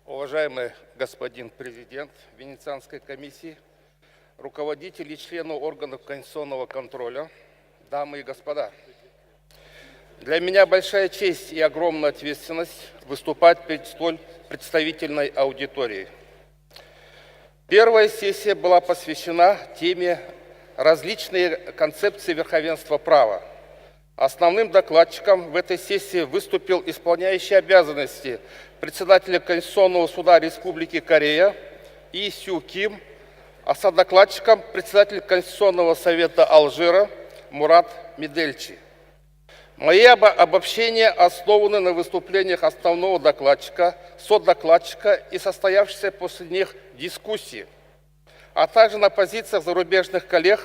Уважаемый господин президент Венецианской комиссии, руководители и члены органов конституционного контроля, дамы и господа, для меня большая честь и огромная ответственность выступать перед столь представительной аудиторией. Первая сессия была посвящена теме «Различные концепции верховенства права». Основным докладчиком в этой сессии выступил исполняющий обязанности председателя Конституционного суда Республики Корея И Сю Ким, а содокладчиком председатель Конституционного совета Алжира Мурат Медельчи. Мои обобщения основаны на выступлениях основного докладчика, содокладчика и состоявшейся после них дискуссии, а также на позициях зарубежных коллег,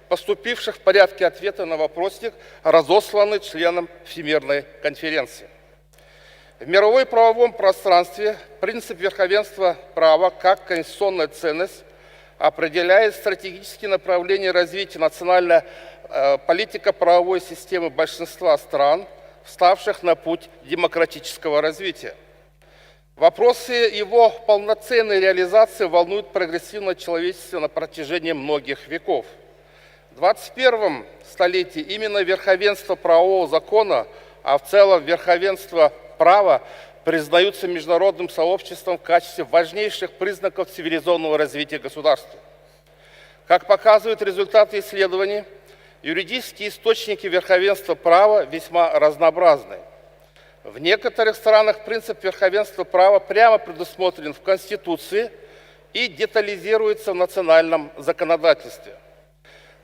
поступивших в порядке ответа на вопросник, разосланный членам Всемирной конференции. В мировом правовом пространстве принцип верховенства права как конституционная ценность определяет стратегические направления развития национальной политико-правовой системы большинства стран, вставших на путь демократического развития. Вопросы его полноценной реализации волнуют прогрессивное человечество на протяжении многих веков. В 21 столетии именно верховенство правового закона, а в целом верховенство права признаются международным сообществом в качестве важнейших признаков цивилизованного развития государства. Как показывают результаты исследований, юридические источники верховенства права весьма разнообразны. В некоторых странах принцип верховенства права прямо предусмотрен в Конституции и детализируется в национальном законодательстве.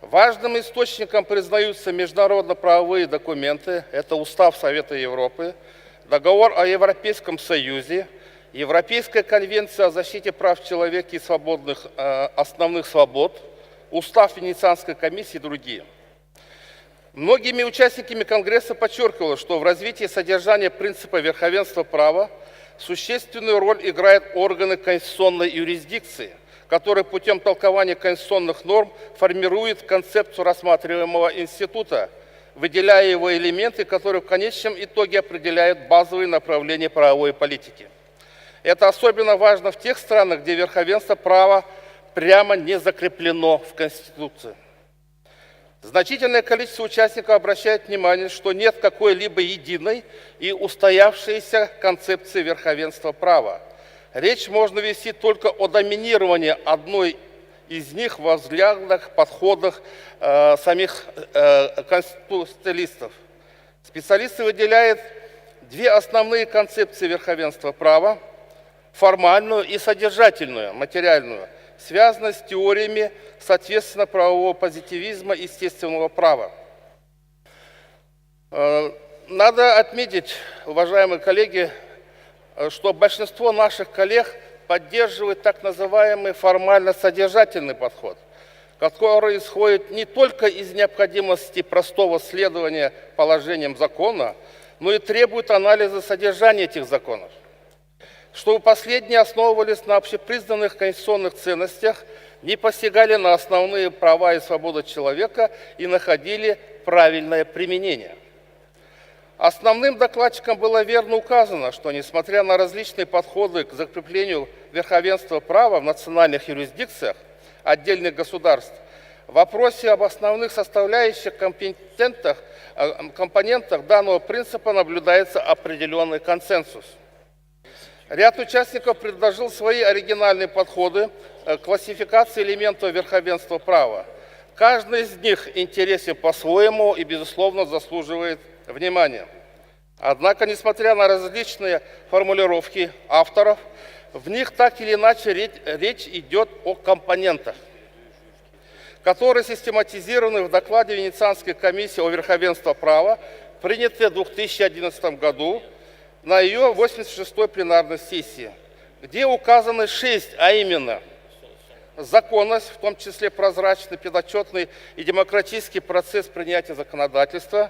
Важным источником признаются международно-правовые документы, это Устав Совета Европы, Договор о Европейском Союзе, Европейская конвенция о защите прав человека и основных свобод, Устав Венецианской комиссии и другие. Многими участниками Конгресса подчеркивалось, что в развитии содержания принципа верховенства права существенную роль играют органы конституционной юрисдикции, которые путем толкования конституционных норм формируют концепцию рассматриваемого института, выделяя его элементы, которые в конечном итоге определяют базовые направления правовой политики. Это особенно важно в тех странах, где верховенство права прямо не закреплено в Конституции. Значительное количество участников обращает внимание, что нет какой-либо единой и устоявшейся концепции верховенства права. Речь можно вести только о доминировании одной из них во взглядах, подходах самих конституционалистов. Специалисты выделяют две основные концепции верховенства права: формальную и содержательную, материальную, связанную с теориями, соответственно, правового позитивизма и естественного права. Надо отметить, уважаемые коллеги, что большинство наших коллег поддерживает так называемый формально-содержательный подход, который исходит не только из необходимости простого следования положениям закона, но и требует анализа содержания этих законов, чтобы последние основывались на общепризнанных конституционных ценностях, не посягали на основные права и свободы человека и находили правильное применение. Основным докладчиком было верно указано, что, несмотря на различные подходы к закреплению верховенства права в национальных юрисдикциях отдельных государств, в вопросе об основных составляющих компонентах данного принципа наблюдается определенный консенсус. Ряд участников предложил свои оригинальные подходы к классификации элементов верховенства права. Каждый из них интересен по-своему и, безусловно, заслуживает внимания. Однако, несмотря на различные формулировки авторов, в них так или иначе речь идет о компонентах, которые систематизированы в докладе Венецианской комиссии о верховенстве права, принятой в 2011 году на ее 86-й пленарной сессии, где указаны 6, а именно законность, в том числе прозрачный, подотчетный и демократический процесс принятия законодательства,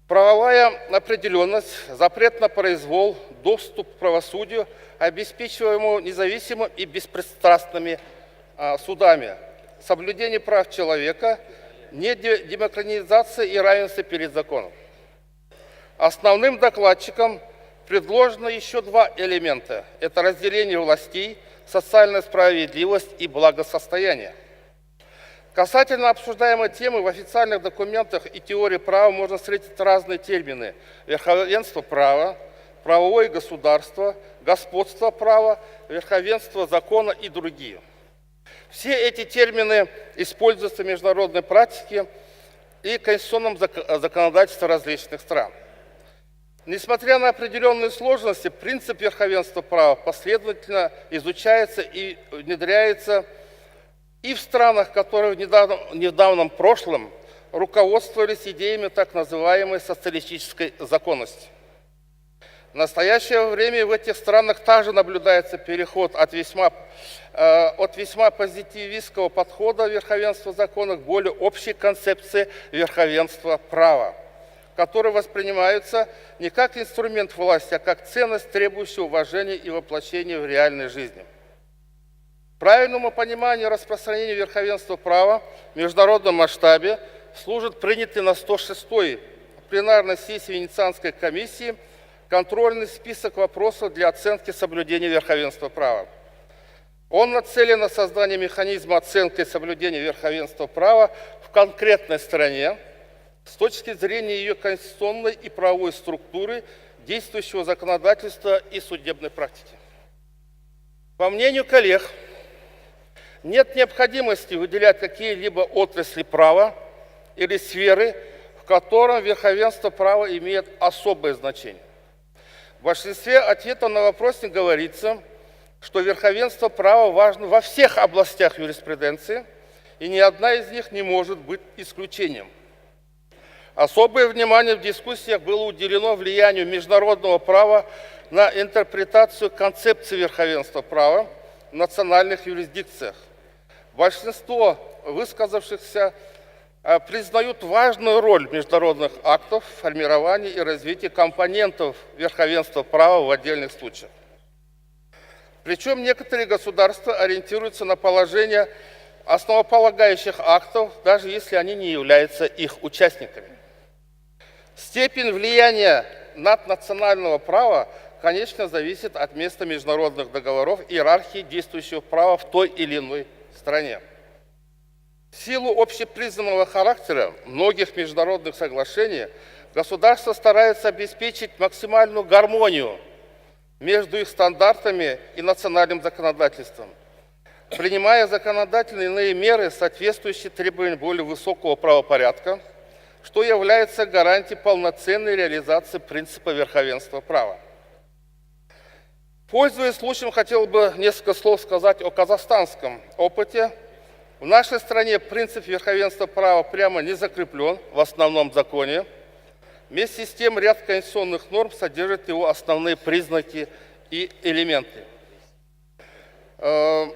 правовая определенность, запрет на произвол, доступ к правосудию, обеспечиваемому независимым и беспристрастными судами, соблюдение прав человека, недемократизация и равенство перед законом. Основным докладчиком предложено еще два элемента. Это разделение властей, социальная справедливость и благосостояние. Касательно обсуждаемой темы, в официальных документах и теории права можно встретить разные термины: верховенство права, правовое государство, господство права, верховенство закона и другие. Все эти термины используются в международной практике и конституционном законодательстве различных стран. Несмотря на определенные сложности, принцип верховенства права последовательно изучается и внедряется и в странах, которые в недавнем прошлом руководствовались идеями так называемой социалистической законности. В настоящее время в этих странах также наблюдается переход от весьма позитивистского подхода верховенства закона к более общей концепции верховенства права, которые воспринимаются не как инструмент власти, а как ценность, требующая уважения и воплощения в реальной жизни. Правильному пониманию распространения верховенства права в международном масштабе служит принятый на 106-й пленарной сессии Венецианской комиссии контрольный список вопросов для оценки соблюдения верховенства права. Он нацелен на создание механизма оценки соблюдения верховенства права в конкретной стране с точки зрения ее конституционной и правовой структуры, действующего законодательства и судебной практики. По мнению коллег, нет необходимости выделять какие-либо отрасли права или сферы, в котором верховенство права имеет особое значение. В большинстве ответов на вопросы говорится, что верховенство права важно во всех областях юриспруденции, и ни одна из них не может быть исключением. Особое внимание в дискуссиях было уделено влиянию международного права на интерпретацию концепции верховенства права в национальных юрисдикциях. Большинство высказавшихся признают важную роль международных актов в формировании и развитии компонентов верховенства права в отдельных случаях. Причем некоторые государства ориентируются на положение основополагающих актов, даже если они не являются их участниками. Степень влияния наднационального права, конечно, зависит от места международных договоров и иерархии действующего права в той или иной стране. В силу общепризнанного характера многих международных соглашений государства стараются обеспечить максимальную гармонию между их стандартами и национальным законодательством, принимая законодательные иные меры, соответствующие требованиям более высокого правопорядка, что является гарантией полноценной реализации принципа верховенства права. Пользуясь случаем, хотел бы несколько слов сказать о казахстанском опыте. В нашей стране принцип верховенства права прямо не закреплен в основном законе. Вместе с тем ряд конституционных норм содержит его основные признаки и элементы. В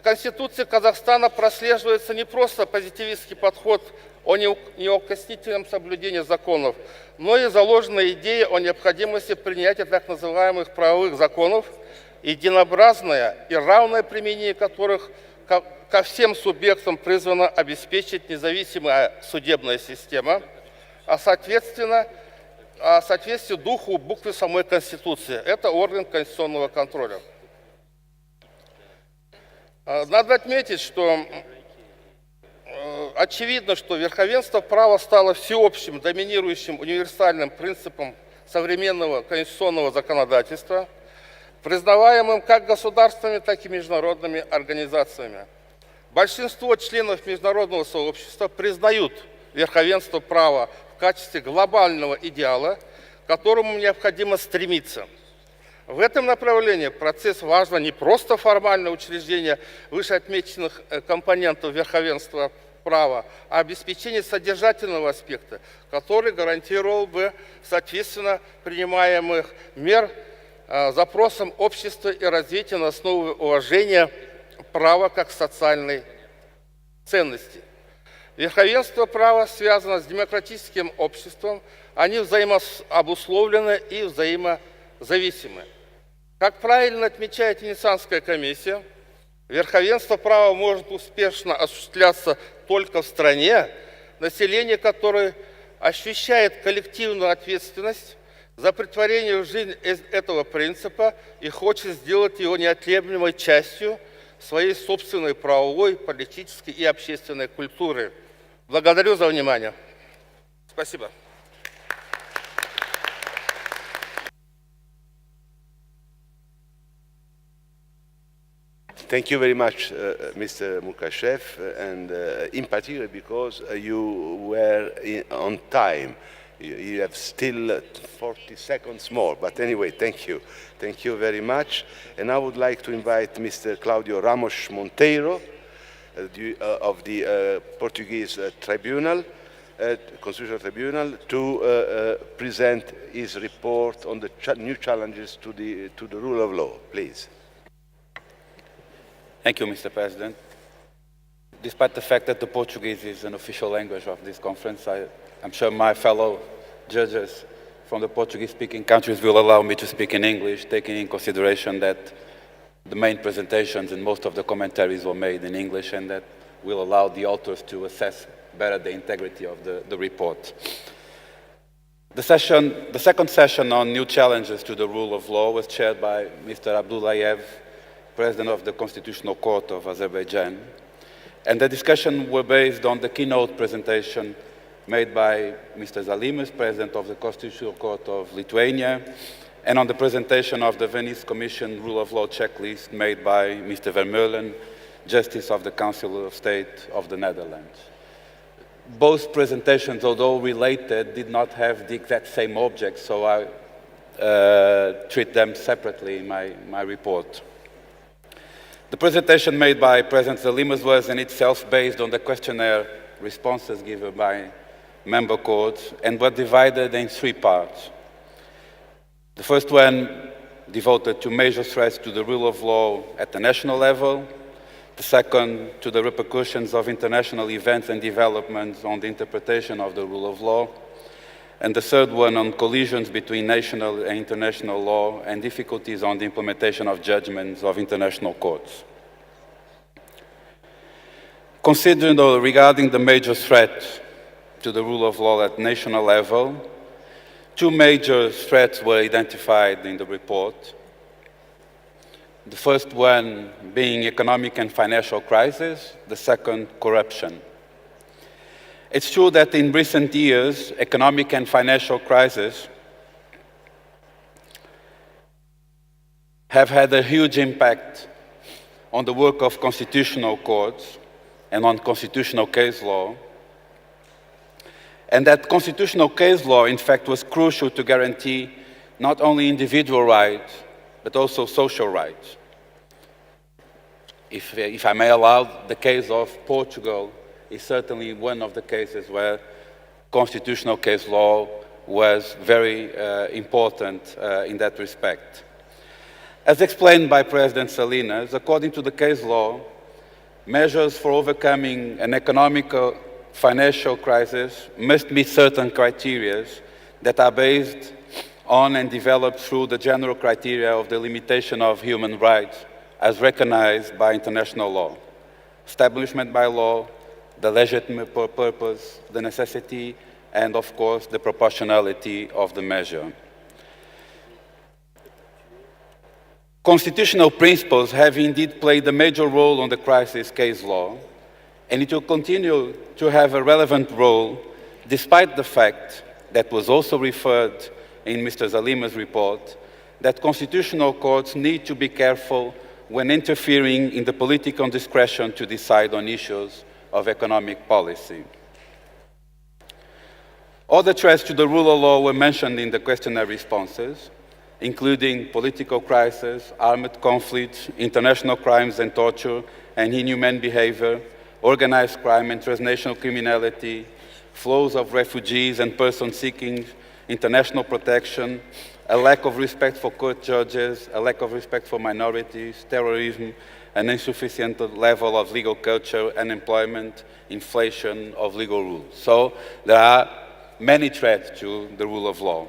Конституции Казахстана прослеживается не просто позитивистский подход о неукоснительном соблюдении законов, но и заложенная идея о необходимости принятия так называемых правовых законов, единообразное и равное применение которых ко всем субъектам призвана обеспечить независимая судебная система, а соответственно, соответствие духу буквы самой Конституции. Это орган конституционного контроля. Надо отметить, что очевидно, что верховенство права стало всеобщим, доминирующим, универсальным принципом современного конституционного законодательства, признаваемым как государствами, так и международными организациями. Большинство членов международного сообщества признают верховенство права в качестве глобального идеала, к которому необходимо стремиться. В этом направлении процесс важно не просто формальное учреждение вышеотмеченных компонентов верховенства права, а обеспечение содержательного аспекта, который гарантировал бы, соответственно, принимаемых мер запросам общества и развития на основе уважения права как социальной ценности. Верховенство права связано с демократическим обществом, они взаимообусловлены и взаимозависимы. Как правильно отмечает Венецианская комиссия, верховенство права может успешно осуществляться только в стране, население которой ощущает коллективную ответственность, за претворение в жизнь этого принципа и хочет сделать его неотъемлемой частью своей собственной правовой, политической и общественной культуры. Благодарю за внимание. Спасибо. Thank you very much, Mr. Mukashev, and in particular because you were on time. You have still 40 seconds more, but anyway, thank you. Thank you very much. And I would like to invite Mr. Claudio Ramos Monteiro of the Portuguese Tribunal, Constitutional Tribunal, to present his report on the new challenges to the rule of law. Please. Thank you, Mr. President. Despite the fact that the Portuguese is an official language of this conference, I'm sure my fellow judges from the Portuguese-speaking countries will allow me to speak in English, taking in consideration that the main presentations and most of the commentaries were made in English, and that will allow the authors to assess better the integrity of the report. The second session on new challenges to the rule of law was chaired by Mr. Abdullayev, President of the Constitutional Court of Azerbaijan. And the discussion were based on the keynote presentation made by Mr. Zalimas, President of the Constitutional Court of Lithuania, and on the presentation of the Venice Commission Rule of Law checklist made by Mr. Vermeulen, Justice of the Council of State of the Netherlands. Both presentations, although related, did not have the exact same object, so I treat them separately in my report. The presentation made by President Zalimas was in itself based on the questionnaire responses given by member courts and were divided in three parts. The first one devoted to major threats to the rule of law at the national level, the second to the repercussions of international events and developments on the interpretation of the rule of law, and the third one on collisions between national and international law and difficulties on the implementation of judgments of international courts. Considering or regarding the major threat to the rule of law at national level, two major threats were identified in the report. The first one being economic and financial crisis, the second, corruption. It's true that in recent years, economic and financial crises have had a huge impact on the work of constitutional courts and on constitutional case law, and that constitutional case law, in fact, was crucial to guarantee not only individual rights, but also social rights. If I may allow, the case of Portugal is certainly one of the cases where constitutional case law was very important in that respect. As explained by President Salinas, according to the case law, measures for overcoming an economic financial crisis must meet certain criteria that are based on and developed through the general criteria of the limitation of human rights as recognized by international law, establishment by law, the legitimate purpose, the necessity, and of course the proportionality of the measure. Constitutional principles have indeed played a major role on the crisis case law, and it will continue to have a relevant role despite the fact that was also referred in Mr. Zalima's report that constitutional courts need to be careful when interfering in the political discretion to decide on issues of economic policy. Other threats to the rule of law were mentioned in the questionnaire responses, including political crisis, armed conflicts, international crimes and torture, and inhumane behavior, organized crime and transnational criminality, flows of refugees and persons seeking international protection, a lack of respect for court judges, a lack of respect for minorities, terrorism, an insufficient level of legal culture, unemployment, inflation of legal rules. So there are many threats to the rule of law.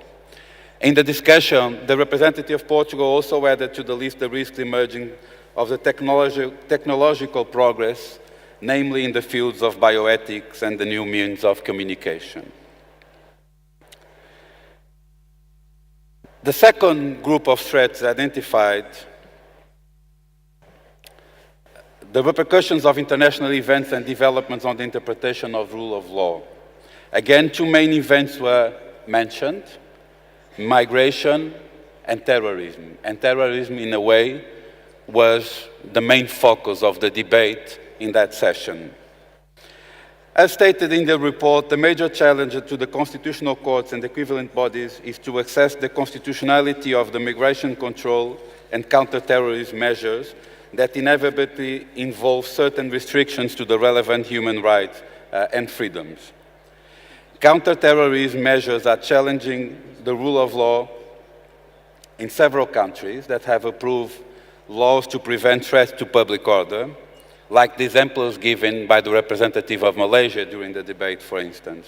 In the discussion, the representative of Portugal also added to the list the risks emerging of the technological progress, namely in the fields of bioethics and the new means of communication. The second group of threats identified the repercussions of international events and developments on the interpretation of rule of law. Again, two main events were mentioned: migration and terrorism. And terrorism, in a way, was the main focus of the debate in that session. As stated in the report, the major challenge to the constitutional courts and equivalent bodies is to assess the constitutionality of the migration control and counter-terrorism measures that inevitably involve certain restrictions to the relevant human rights and freedoms. Counter-terrorism measures are challenging the rule of law in several countries that have approved laws to prevent threats to public order, like the examples given by the representative of Malaysia during the debate, for instance.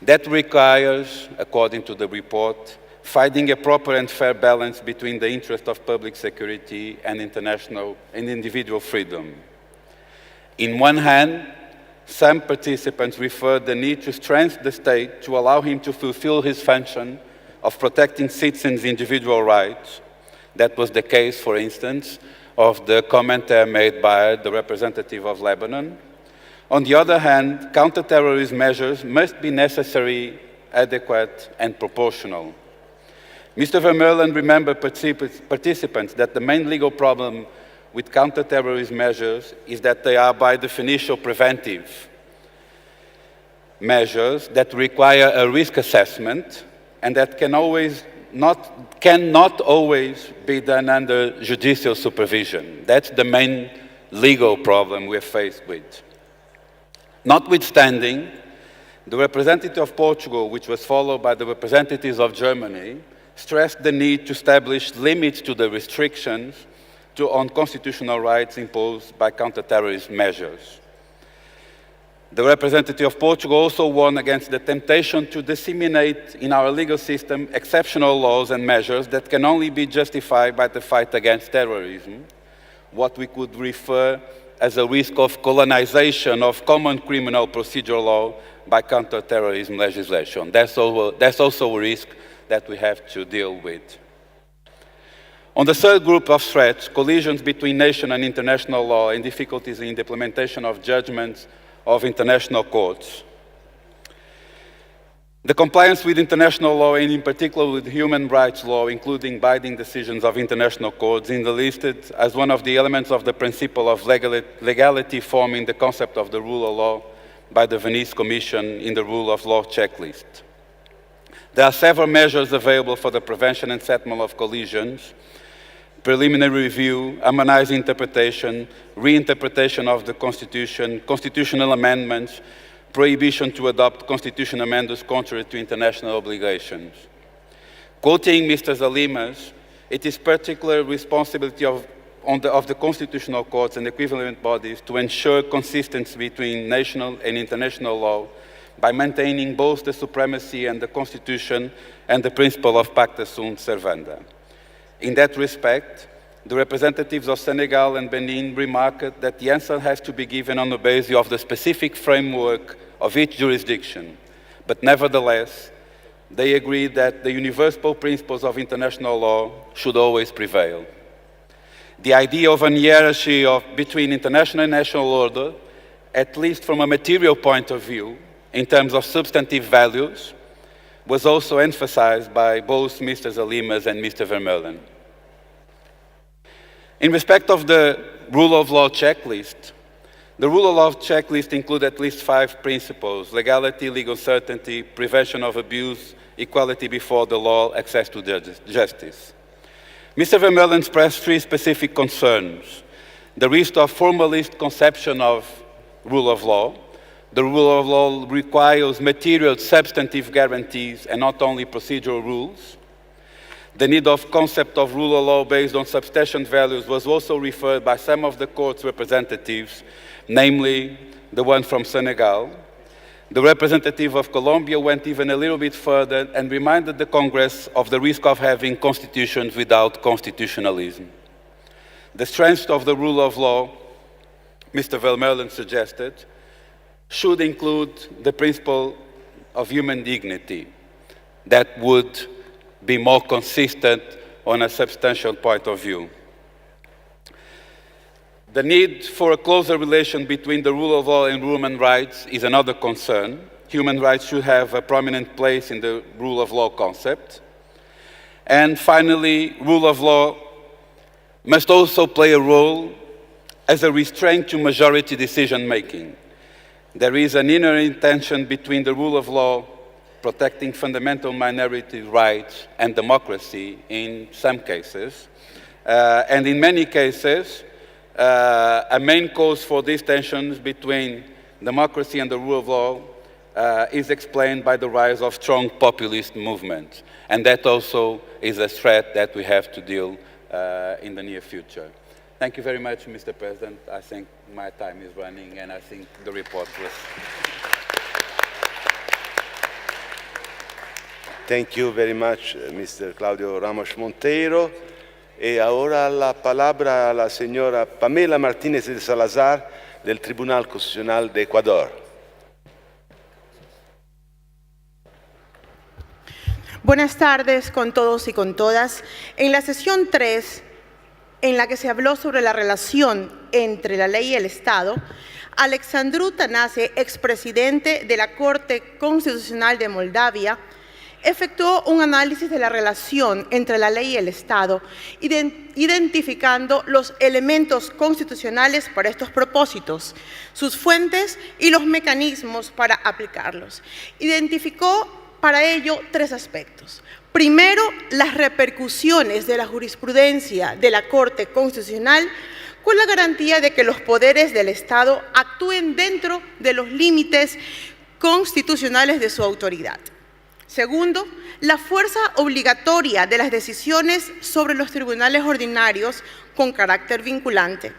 That requires, according to the report, finding a proper and fair balance between the interest of public security and international and individual freedom. In one hand, some participants referred the need to strengthen the state to allow him to fulfill his function of protecting citizens' individual rights. That was the case, for instance, of the comment made by the representative of Lebanon. On the other hand, counter-terrorism measures must be necessary, adequate, and proportional. Mr. Vermeulen remembered participants that the main legal problem with counter-terrorism measures is that they are by definition preventive measures that require a risk assessment and that cannot always be done under judicial supervision. That's the main legal problem we're faced with. Notwithstanding, the representative of Portugal, which was followed by the representatives of Germany, stressed the need to establish limits to the restrictions on constitutional rights imposed by counter-terrorism measures. The representative of Portugal also warned against the temptation to disseminate in our legal system exceptional laws and measures that can only be justified by the fight against terrorism, what we could refer as a risk of colonization of common criminal procedural law by counter-terrorism legislation. That's also a risk that we have to deal with. On the third group of threats, collisions between national and international law and difficulties in the implementation of judgments of international courts. The compliance with international law, and in particular with human rights law, including binding decisions of international courts, is listed as one of the elements of the principle of legality forming the concept of the rule of law by the Venice Commission in the rule of law checklist. There are several measures available for the prevention and settlement of collisions: preliminary review, harmonized interpretation, reinterpretation of the Constitution, constitutional amendments, prohibition to adopt constitutional amendments contrary to international obligations. Quoting Mr. Zalimas, it is particular responsibility of the constitutional courts and equivalent bodies to ensure consistency between national and international law by maintaining both the supremacy and the Constitution and the principle of pacta sunt servanda. In that respect, the representatives of Senegal and Benin remarked that the answer has to be given on the basis of the specific framework of each jurisdiction, but nevertheless, they agreed that the universal principles of international law should always prevail. The idea of an hierarchy between international and national order, at least from a material point of view, in terms of substantive values, was also emphasized by both Mr. Zalimas and Mr. Vermeulen. In respect of the rule of law checklist, the rule of law checklist includes at least 5 principles: legality, legal certainty, prevention of abuse, equality before the law, access to justice. Mr. Vermeulen expressed 3 specific concerns: the risk of formalist conception of rule of law. The rule of law requires material substantive guarantees and not only procedural rules. The need of concept of rule of law based on substantive values was also referred by some of the court's representatives, namely the one from Senegal. The representative of Colombia went even a little bit further and reminded the Congress of the risk of having constitutions without constitutionalism. The strength of the rule of law, Mr. Vermeulen suggested, should include the principle of human dignity that would be more consistent on a substantial point of view. The need for a closer relation between the rule of law and human rights is another concern. Human rights should have a prominent place in the rule of law concept. And finally, rule of law must also play a role as a restraint to majority decision-making. There is an inherent tension between the rule of law, protecting fundamental minority rights, and democracy in some cases. And in many cases, a main cause for these tensions between democracy and the rule of law is explained by the rise of strong populist movements. And that also is a threat that we have to deal in the near future. Thank you very much, Mr. President. I think my time is running, and I think the report was... Thank you very much, Mr. Claudio Ramos Monteiro. Y ahora la palabra a la señora Pamela Martínez de Salazar del Tribunal Constitucional de Ecuador. Buenas tardes con todos y con todas. En la sesión 3, en la que se habló sobre la relación entre la ley y el Estado, Alexandru Tanase, expresidente de la Corte Constitucional de Moldavia, efectuó un análisis de la relación entre la ley y el Estado, identificando los elementos constitucionales para estos propósitos, sus fuentes y los mecanismos para aplicarlos. Identificó para ello 3 aspectos. Primero, las repercusiones de la jurisprudencia de la Corte Constitucional con la garantía de que los poderes del Estado actúen dentro de los límites constitucionales de su autoridad. Segundo, la fuerza obligatoria de las decisiones sobre los tribunales ordinarios con carácter vinculante.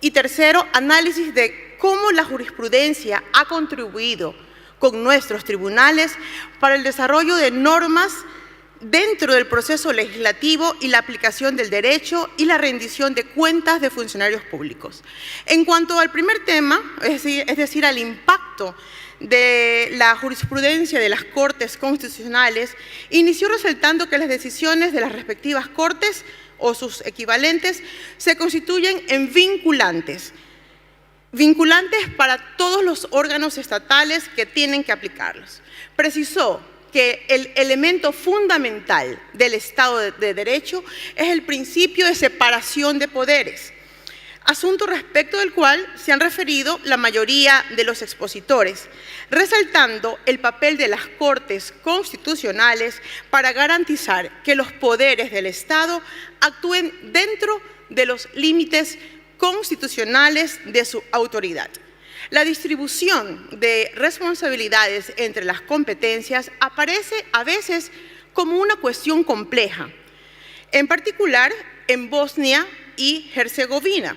Y tercero, análisis de cómo la jurisprudencia ha contribuido con nuestros tribunales para el desarrollo de normas dentro del proceso legislativo y la aplicación del derecho y la rendición de cuentas de funcionarios públicos. En cuanto al primer tema, es decir, al impacto de la jurisprudencia de las Cortes Constitucionales, inició resaltando que las decisiones de las respectivas Cortes o sus equivalentes se constituyen en vinculantes para todos los órganos estatales que tienen que aplicarlos. Precisó que el elemento fundamental del Estado de Derecho es el principio de separación de poderes, asunto respecto del cual se han referido la mayoría de los expositores, resaltando el papel de las Cortes Constitucionales para garantizar que los poderes del Estado actúen dentro de los límites constitucionales de su autoridad. La distribución de responsabilidades entre las competencias aparece a veces como una cuestión compleja, en particular en Bosnia y Herzegovina,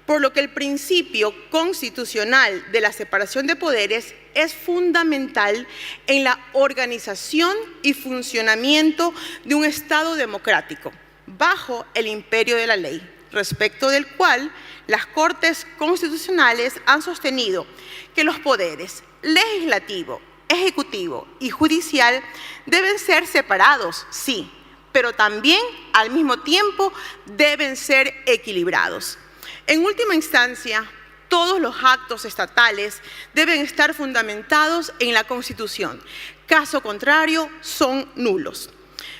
por lo que el principio constitucional de la separación de poderes es fundamental en la organización y funcionamiento de un Estado democrático, bajo el imperio de la ley, respecto del cual las Cortes Constitucionales han sostenido que los poderes legislativo, ejecutivo y judicial deben ser separados, sí, pero también al mismo tiempo deben ser equilibrados. En última instancia, todos los actos estatales deben estar fundamentados en la Constitución. Caso contrario, son nulos.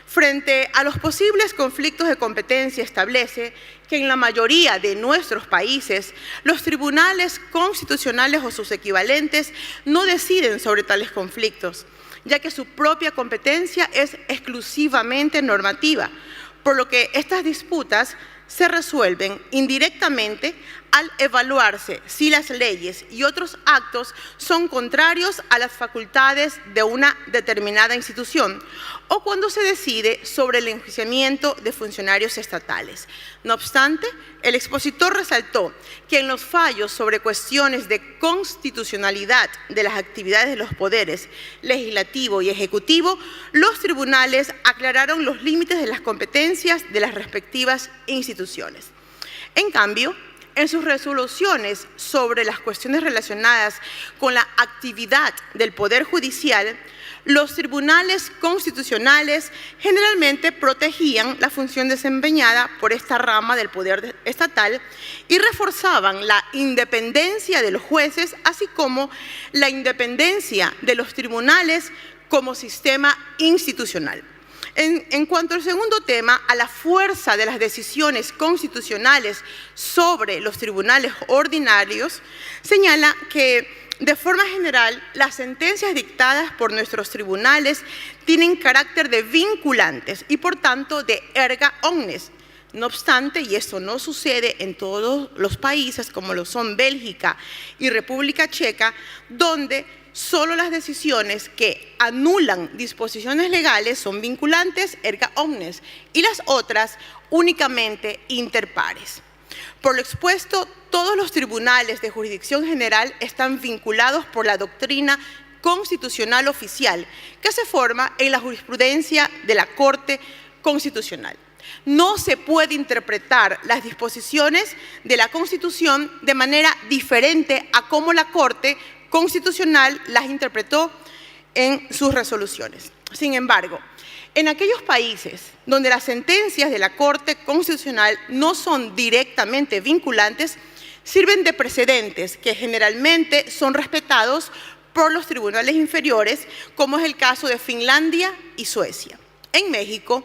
Frente a los posibles conflictos de competencia, establece que en la mayoría de nuestros países, los tribunales constitucionales o sus equivalentes no deciden sobre tales conflictos, ya que su propia competencia es exclusivamente normativa, por lo que estas disputas se resuelven indirectamente al evaluarse si las leyes y otros actos son contrarios a las facultades de una determinada institución o cuando se decide sobre el enjuiciamiento de funcionarios estatales. No obstante, el expositor resaltó que en los fallos sobre cuestiones de constitucionalidad de las actividades de los poderes legislativo y ejecutivo, los tribunales aclararon los límites de las competencias de las respectivas instituciones. En cambio, en sus resoluciones sobre las cuestiones relacionadas con la actividad del Poder Judicial, los tribunales constitucionales generalmente protegían la función desempeñada por esta rama del poder estatal y reforzaban la independencia de los jueces, así como la independencia de los tribunales como sistema institucional. En cuanto al segundo tema, a la fuerza de las decisiones constitucionales sobre los tribunales ordinarios, señala que, de forma general, las sentencias dictadas por nuestros tribunales tienen carácter de vinculantes y, por tanto, de erga omnes. No obstante, y esto no sucede en todos los países, como lo son Bélgica y República Checa, donde solo las decisiones que anulan disposiciones legales son vinculantes, erga omnes, y las otras únicamente inter pares. Por lo expuesto, todos los tribunales de jurisdicción general están vinculados por la doctrina constitucional oficial que se forma en la jurisprudencia de la Corte Constitucional. No se puede interpretar las disposiciones de la Constitución de manera diferente a cómo la Corte Constitucional las interpretó en sus resoluciones. Sin embargo, en aquellos países donde las sentencias de la Corte Constitucional no son directamente vinculantes, sirven de precedentes que generalmente son respetados por los tribunales inferiores, como es el caso de Finlandia y Suecia. En México,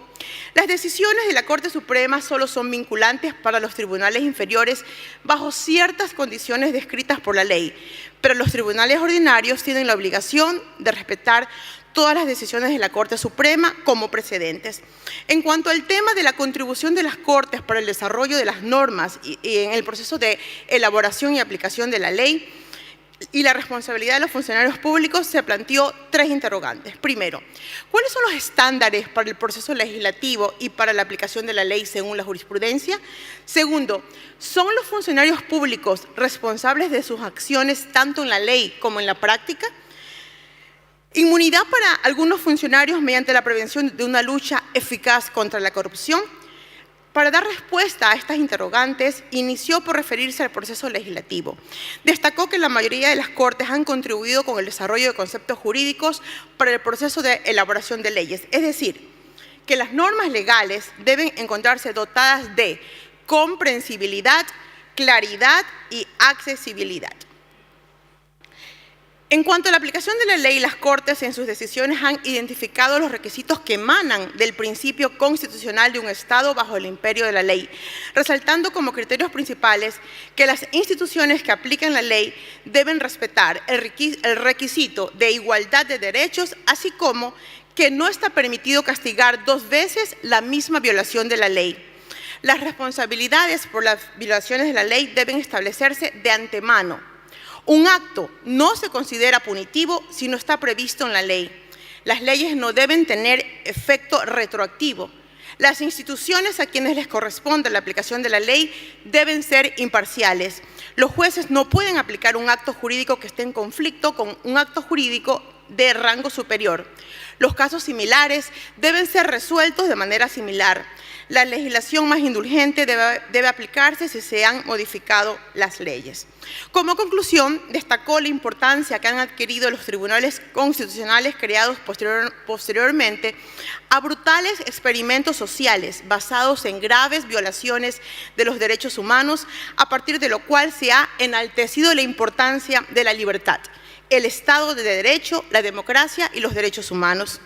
las decisiones de la Corte Suprema solo son vinculantes para los tribunales inferiores bajo ciertas condiciones descritas por la ley, pero los tribunales ordinarios tienen la obligación de respetar todas las decisiones de la Corte Suprema como precedentes. En cuanto al tema de la contribución de las Cortes para el desarrollo de las normas y en el proceso de elaboración y aplicación de la ley, y la responsabilidad de los funcionarios públicos, se planteó tres interrogantes. Primero, ¿cuáles son los estándares para el proceso legislativo y para la aplicación de la ley según la jurisprudencia? Segundo, ¿son los funcionarios públicos responsables de sus acciones tanto en la ley como en la práctica? Inmunidad para algunos funcionarios mediante la prevención de una lucha eficaz contra la corrupción. Para dar respuesta a estas interrogantes, inició por referirse al proceso legislativo. Destacó que la mayoría de las Cortes han contribuido con el desarrollo de conceptos jurídicos para el proceso de elaboración de leyes. Es decir, que las normas legales deben encontrarse dotadas de comprensibilidad, claridad y accesibilidad. En cuanto a la aplicación de la ley, las Cortes en sus decisiones han identificado los requisitos que emanan del principio constitucional de un Estado bajo el imperio de la ley, resaltando como criterios principales que las instituciones que aplican la ley deben respetar el requisito de igualdad de derechos, así como que no está permitido castigar dos veces la misma violación de la ley. Las responsabilidades por las violaciones de la ley deben establecerse de antemano. Un acto no se considera punitivo si no está previsto en la ley. Las leyes no deben tener efecto retroactivo. Las instituciones a quienes les corresponde la aplicación de la ley deben ser imparciales. Los jueces no pueden aplicar un acto jurídico que esté en conflicto con un acto jurídico de rango superior. Los casos similares deben ser resueltos de manera similar. La legislación más indulgente debe aplicarse si se han modificado las leyes. Como conclusión, destacó la importancia que han adquirido los tribunales constitucionales creados posteriormente a brutales experimentos sociales basados en graves violaciones de los derechos humanos, a partir de lo cual se ha enaltecido la importancia de la libertad, el Estado de Derecho, la democracia y los derechos humanos.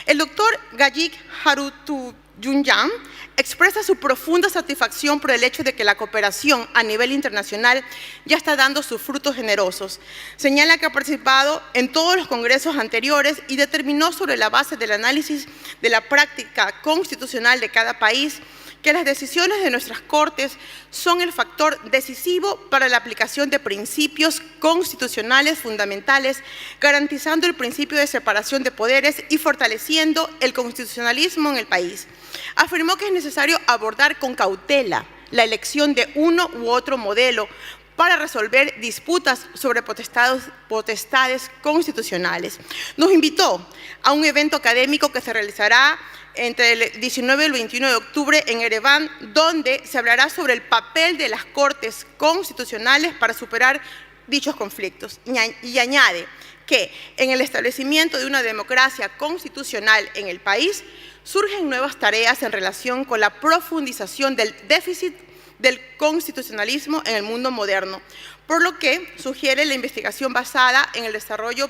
El doctor Gayik Harutjunjan expresa su profunda satisfacción por el hecho de que la cooperación a nivel internacional ya está dando sus frutos generosos. Señala que ha participado en todos los congresos anteriores y determinó sobre la base del análisis de la práctica constitucional de cada país que las decisiones de nuestras Cortes son el factor decisivo para la aplicación de principios constitucionales fundamentales, garantizando el principio de separación de poderes y fortaleciendo el constitucionalismo en el país. Afirmó que es necesario abordar con cautela la elección de uno u otro modelo para resolver disputas sobre potestades constitucionales. Nos invitó a un evento académico que se realizará entre el 19 y el 21 de octubre en Ereván, donde se hablará sobre el papel de las Cortes constitucionales para superar dichos conflictos. Y añade que en el establecimiento de una democracia constitucional en el país surgen nuevas tareas en relación con la profundización del déficit del constitucionalismo en el mundo moderno, por lo que sugiere la investigación basada en el desarrollo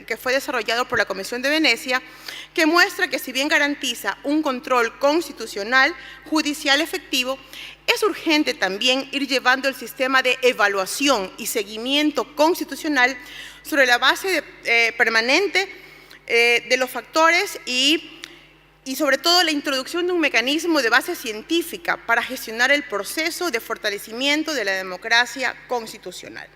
que fue desarrollado por la Comisión de Venecia, que muestra que si bien garantiza un control constitucional judicial efectivo, es urgente también ir llevando el sistema de evaluación y seguimiento constitucional sobre la base permanente de los factores y sobre todo la introducción de un mecanismo de base científica para gestionar el proceso de fortalecimiento de la democracia constitucional.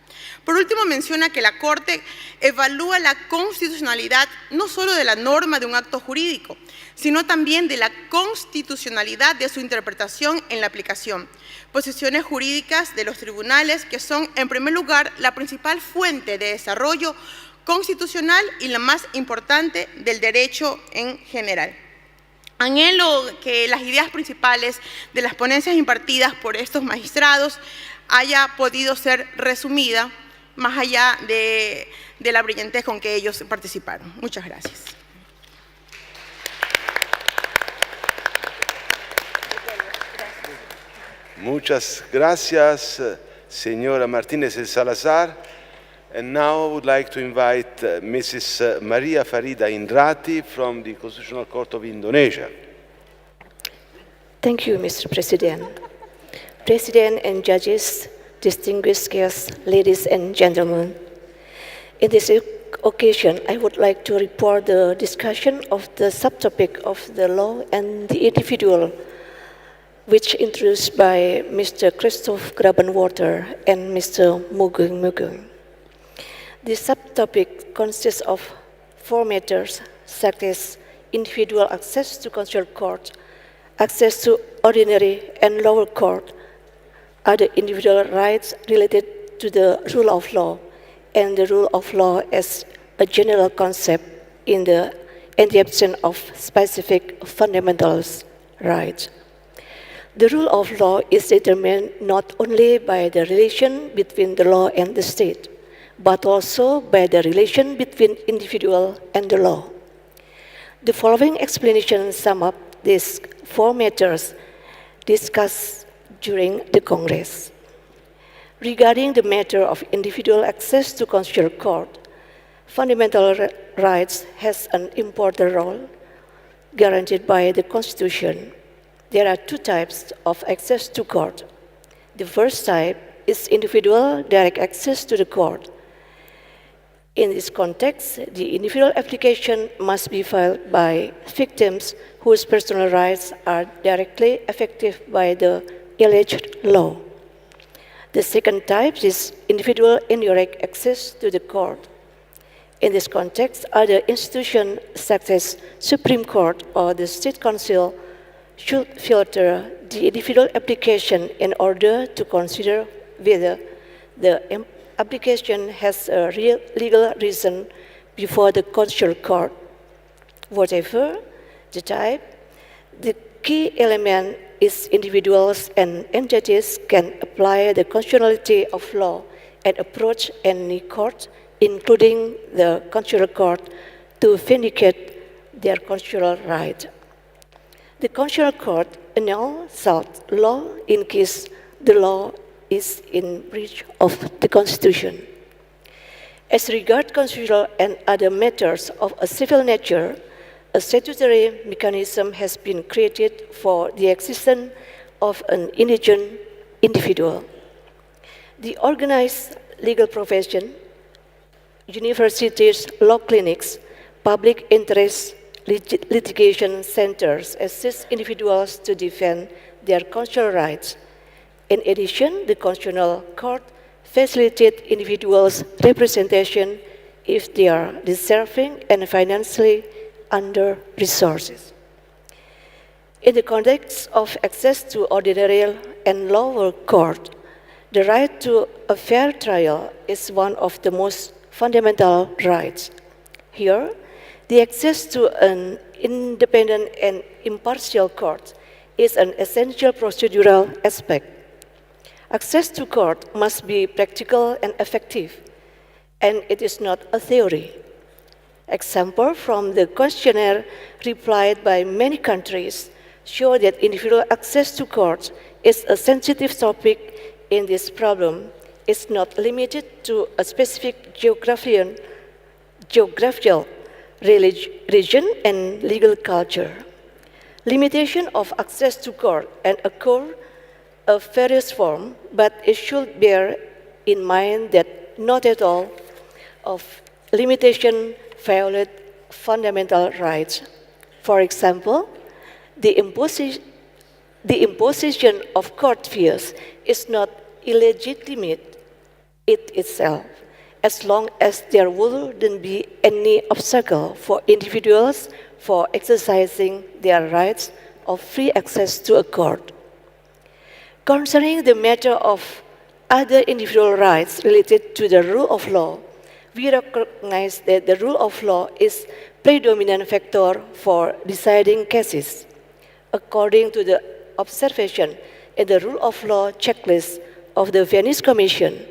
Por último, menciona que la Corte evalúa la constitucionalidad no solo de la norma de un acto jurídico, sino también de la constitucionalidad de su interpretación en la aplicación. Posiciones jurídicas de los tribunales que son, en primer lugar, la principal fuente de desarrollo constitucional y la más importante del derecho en general. Anhelo que las ideas principales de las ponencias impartidas por estos magistrados haya podido ser resumida más allá de la brillantez con que ellos participaron. Muchas gracias. Muchas gracias, señora Martínez de Salazar. And now I would like to invite Mrs. Maria Farida Indrati from the Constitutional Court of Indonesia. Thank you, Mr. President. President and judges, distinguished guests, ladies and gentlemen. In this occasion, I would like to report the discussion of the subtopic of the law and the individual, which introduced by Mr. Christoph Grabenwater and Mr. Mugung Mugung. The subtopic consists of 4 matters, such as individual access to constitutional court, access to ordinary and lower court, other individual rights related to the rule of law, and the rule of law as a general concept in the absence of specific fundamental rights. The rule of law is determined not only by the relation between the law and the state, but also by the relation between individual and the law. The following explanations sum up these 4 matters discussed during the Congress. Regarding the matter of individual access to constitutional court, fundamental rights has an important role guaranteed by the Constitution. There are 2 types of access to court. The first type is individual direct access to the court. In this context, the individual application must be filed by victims whose personal rights are directly affected by the alleged law. The second type is individual indirect access to the court. In this context, other institutions such as Supreme Court or the State Council should filter the individual application in order to consider whether the application has a real legal reason before the constitutional court. Whatever the type, the key element is individuals and entities can apply the constitutionality of law and approach any court, including the constitutional court, to vindicate their constitutional right. The constitutional court annuls such law in case the law is in breach of the Constitution. As regards constitutional and other matters of a civil nature, a statutory mechanism has been created for the existence of an indigent individual. The organized legal profession, universities, law clinics, public interest litigation centers assist individuals to defend their constitutional rights. In addition, the Constitutional Court facilitates individuals' representation if they are deserving and financially under resources. In the context of access to ordinary and lower court, the right to a fair trial is one of the most fundamental rights. Here, the access to an independent and impartial court is an essential procedural aspect. Access to court must be practical and effective, and it is not a theory. Example from the questionnaire replied by many countries show that individual access to courts is a sensitive topic in this problem. It's not limited to a specific geographical region and legal culture. Limitation of access to court and occur of various forms, but it should bear in mind that not at all of limitation violate fundamental rights. For example, the imposition of court fees is not illegitimate it itself, as long as there wouldn't be any obstacle for individuals for exercising their rights of free access to a court. Concerning the matter of other individual rights related to the rule of law, we recognize that the rule of law is predominant factor for deciding cases. According to the observation in the rule of law checklist of the Venice Commission,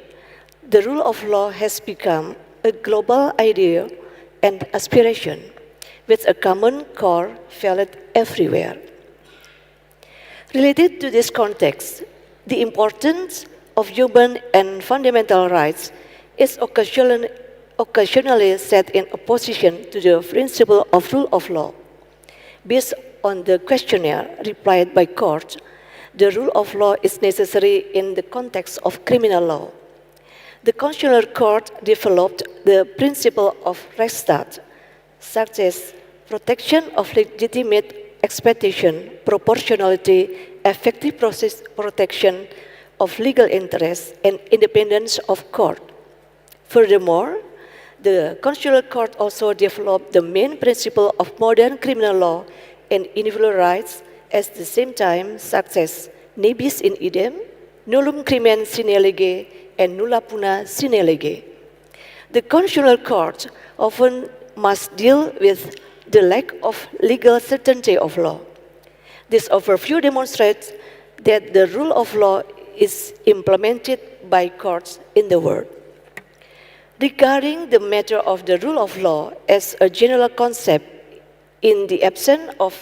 the rule of law has become a global idea and aspiration, with a common core valid everywhere. Related to this context, the importance of human and fundamental rights is occasionally set in opposition to the principle of rule of law. Based on the questionnaire replied by court, the rule of law is necessary in the context of criminal law. The Constitutional Court developed the principle of Rechtsstaat, such as protection of legitimate expectation, proportionality, effective process protection of legal interests, and independence of court. Furthermore, the Constitutional Court also developed the main principle of modern criminal law and individual rights at the same time, such as nebis in idem, nullum crimen sine lege, and nulla puna sine lege. The Constitutional Court often must deal with the lack of legal certainty of law. This overview demonstrates that the rule of law is implemented by courts in the world. Regarding the matter of the rule of law as a general concept in the absence of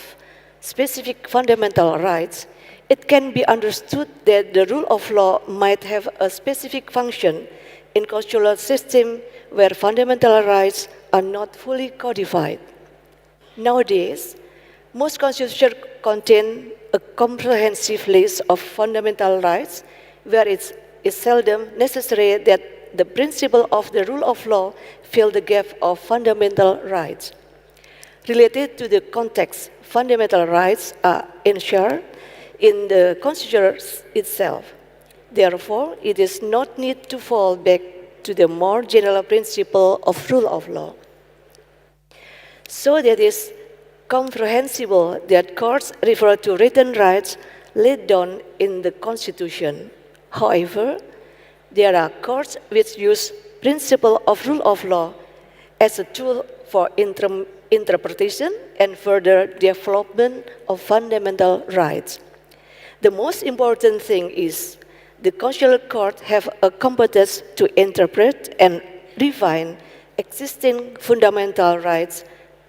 specific fundamental rights, it can be understood that the rule of law might have a specific function in constitutional system where fundamental rights are not fully codified. Nowadays, most constitutions contain a comprehensive list of fundamental rights where it is seldom necessary that the principle of the rule of law fill the gap of fundamental rights. Related to the context, fundamental rights are ensured in the Constitution itself. Therefore, it is not need to fall back to the more general principle of rule of law. So that it is comprehensible that courts refer to written rights laid down in the Constitution. However, there are courts which use principle of rule of law as a tool for interpretation and further development of fundamental rights. The most important thing is the Constitutional Court have a competence to interpret and refine existing fundamental rights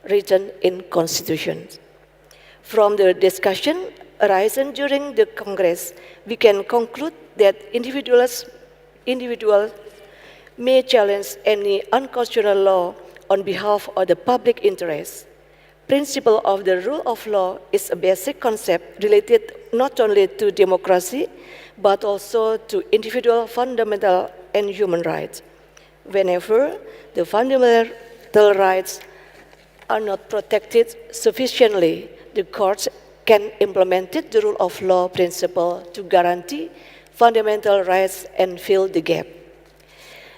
written in constitutions. From the discussion arisen during the Congress, we can conclude that individuals may challenge any unconstitutional law on behalf of the public interest. Principle of the rule of law is a basic concept related not only to democracy, but also to individual fundamental and human rights. Whenever the fundamental rights are not protected sufficiently, the courts can implement the rule of law principle to guarantee fundamental rights and fill the gap.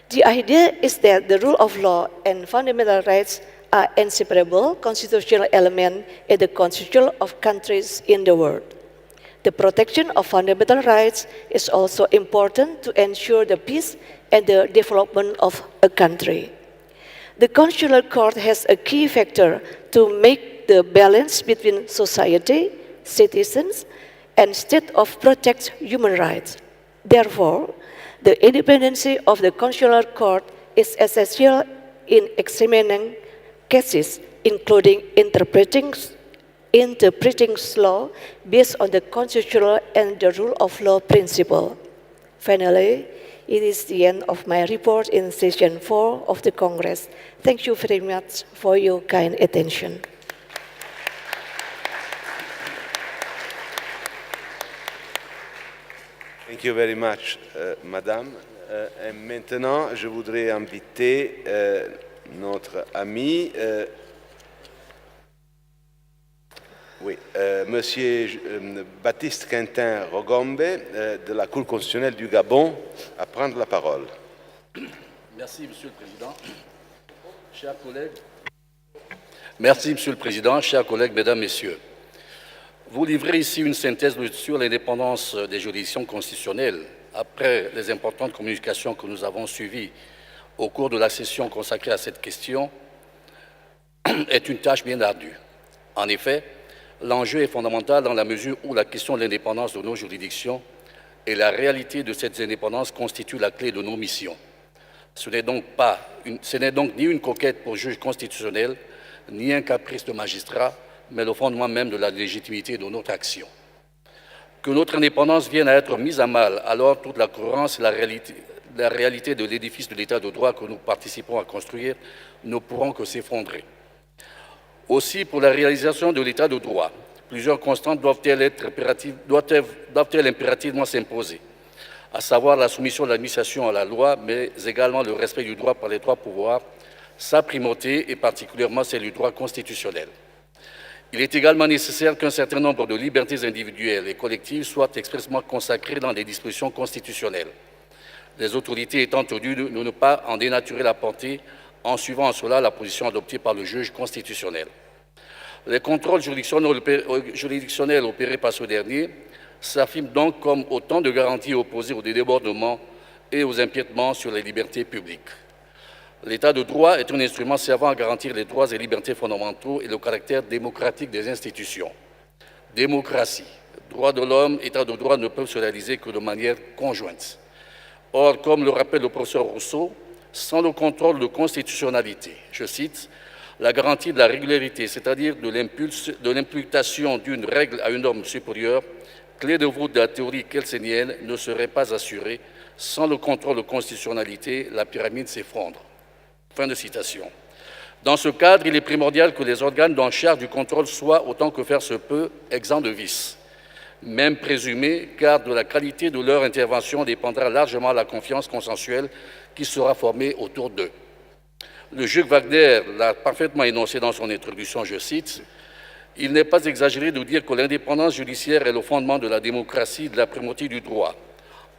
The idea is that the rule of law and fundamental rights are inseparable constitutional elements in the constitution of countries in the world. The protection of fundamental rights is also important to ensure the peace and the development of a country. The Constitutional Court has a key factor to make the balance between society, citizens, and state of protect human rights. Therefore, the independence of the Constitutional Court is essential in examining cases, including interpreting law based on the constitutional and the rule of law principle. Finally, it is the end of my report in session 4 of the Congress. Thank you very much for your kind attention. Thank you very much, Madame. Et maintenant, je voudrais inviter notre ami, Monsieur Baptiste Quentin Rogombe de la Cour constitutionnelle du Gabon à prendre la parole. Merci, Monsieur le Président. Chers collègues, merci, Monsieur le Président, chers collègues, Mesdames, Messieurs. Vous livrez ici une synthèse sur l'indépendance des juridictions constitutionnelles après les importantes communications que nous avons suivies au cours de la session consacrée à cette question est une tâche bien ardue. En effet, l'enjeu est fondamental dans la mesure où la question de l'indépendance de nos juridictions et la réalité de cette indépendance constituent la clé de nos missions. Ce n'est donc ni une coquette pour juge constitutionnel, ni un caprice de magistrat, mais le fondement même de la légitimité de notre action. Que notre indépendance vienne à être mise à mal, alors toute la cohérence et la réalité de l'édifice de l'État de droit que nous participons à construire ne pourront que s'effondrer. Aussi, pour la réalisation de l'État de droit, plusieurs constantes doivent-elles impérativement s'imposer, à savoir la soumission de l'administration à la loi, mais également le respect du droit par les trois pouvoirs, sa primauté et particulièrement celle du droit constitutionnel. Il est également nécessaire qu'un certain nombre de libertés individuelles et collectives soient expressément consacrées dans les dispositions constitutionnelles, les autorités étant tenues de ne pas en dénaturer la portée en suivant en cela la position adoptée par le juge constitutionnel. Les contrôles juridictionnels opérés par ce dernier s'affirment donc comme autant de garanties opposées aux débordements et aux empiétements sur les libertés publiques. L'État de droit est un instrument servant à garantir les droits et libertés fondamentaux et le caractère démocratique des institutions. Démocratie, droits de l'homme, État de droit ne peuvent se réaliser que de manière conjointe. Or, comme le rappelle le professeur Rousseau, sans le contrôle de constitutionnalité, je cite, la garantie de la régularité, c'est-à-dire de l'imputation d'une règle à une norme supérieure, clé de voûte de la théorie kelsenienne, ne serait pas assurée. Sans le contrôle de constitutionnalité, la pyramide s'effondre. Fin de citation. Dans ce cadre, il est primordial que les organes en charge du contrôle soient, autant que faire se peut, exempts de vices, même présumés, car de la qualité de leur intervention dépendra largement la confiance consensuelle qui sera formée autour d'eux. Le juge Wagner l'a parfaitement énoncé dans son introduction, je cite, « Il n'est pas exagéré de dire que l'indépendance judiciaire est le fondement de la démocratie et de la primauté du droit.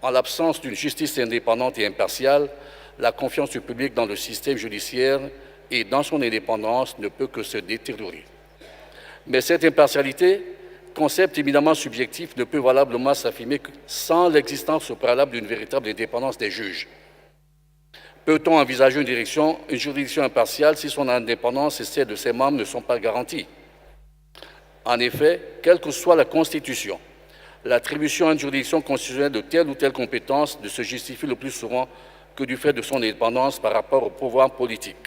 En l'absence d'une justice indépendante et impartiale, la confiance du public dans le système judiciaire et dans son indépendance ne peut que se détériorer. Mais cette impartialité, concept éminemment subjectif, ne peut valablement s'affirmer que sans l'existence au préalable d'une véritable indépendance des juges. Peut-on envisager une juridiction impartiale si son indépendance et celle de ses membres ne sont pas garanties? En effet, quelle que soit la Constitution, l'attribution à une juridiction constitutionnelle de telle ou telle compétence ne se justifie le plus souvent que du fait de son indépendance par rapport au pouvoir politique.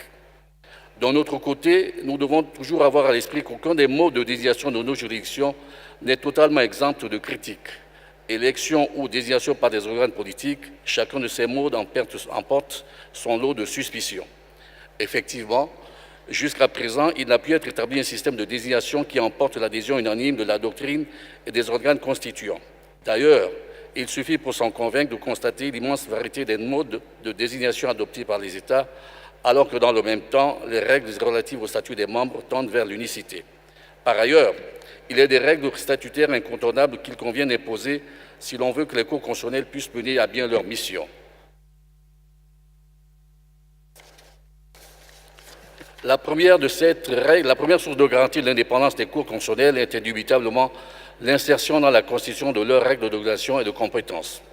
D'un autre côté, nous devons toujours avoir à l'esprit qu'aucun des modes de désignation de nos juridictions n'est totalement exempt de critiques. Élection ou désignation par des organes politiques, chacun de ces modes emporte son lot de suspicions. Effectivement, jusqu'à présent, il n'a pu être établi un système de désignation qui emporte l'adhésion unanime de la doctrine et des organes constituants. D'ailleurs, il suffit pour s'en convaincre de constater l'immense variété des modes de désignation adoptés par les États, alors que dans le même temps, les règles relatives au statut des membres tendent vers l'unicité. Par ailleurs, il y a des règles statutaires incontournables qu'il convient d'imposer si l'on veut que les cours constitutionnels puissent mener à bien leur mission. La première de cette règle, la première source de garantie de l'indépendance des cours constitutionnels est indubitablement l'insertion dans la Constitution de leurs règles d'organisation et de compétences.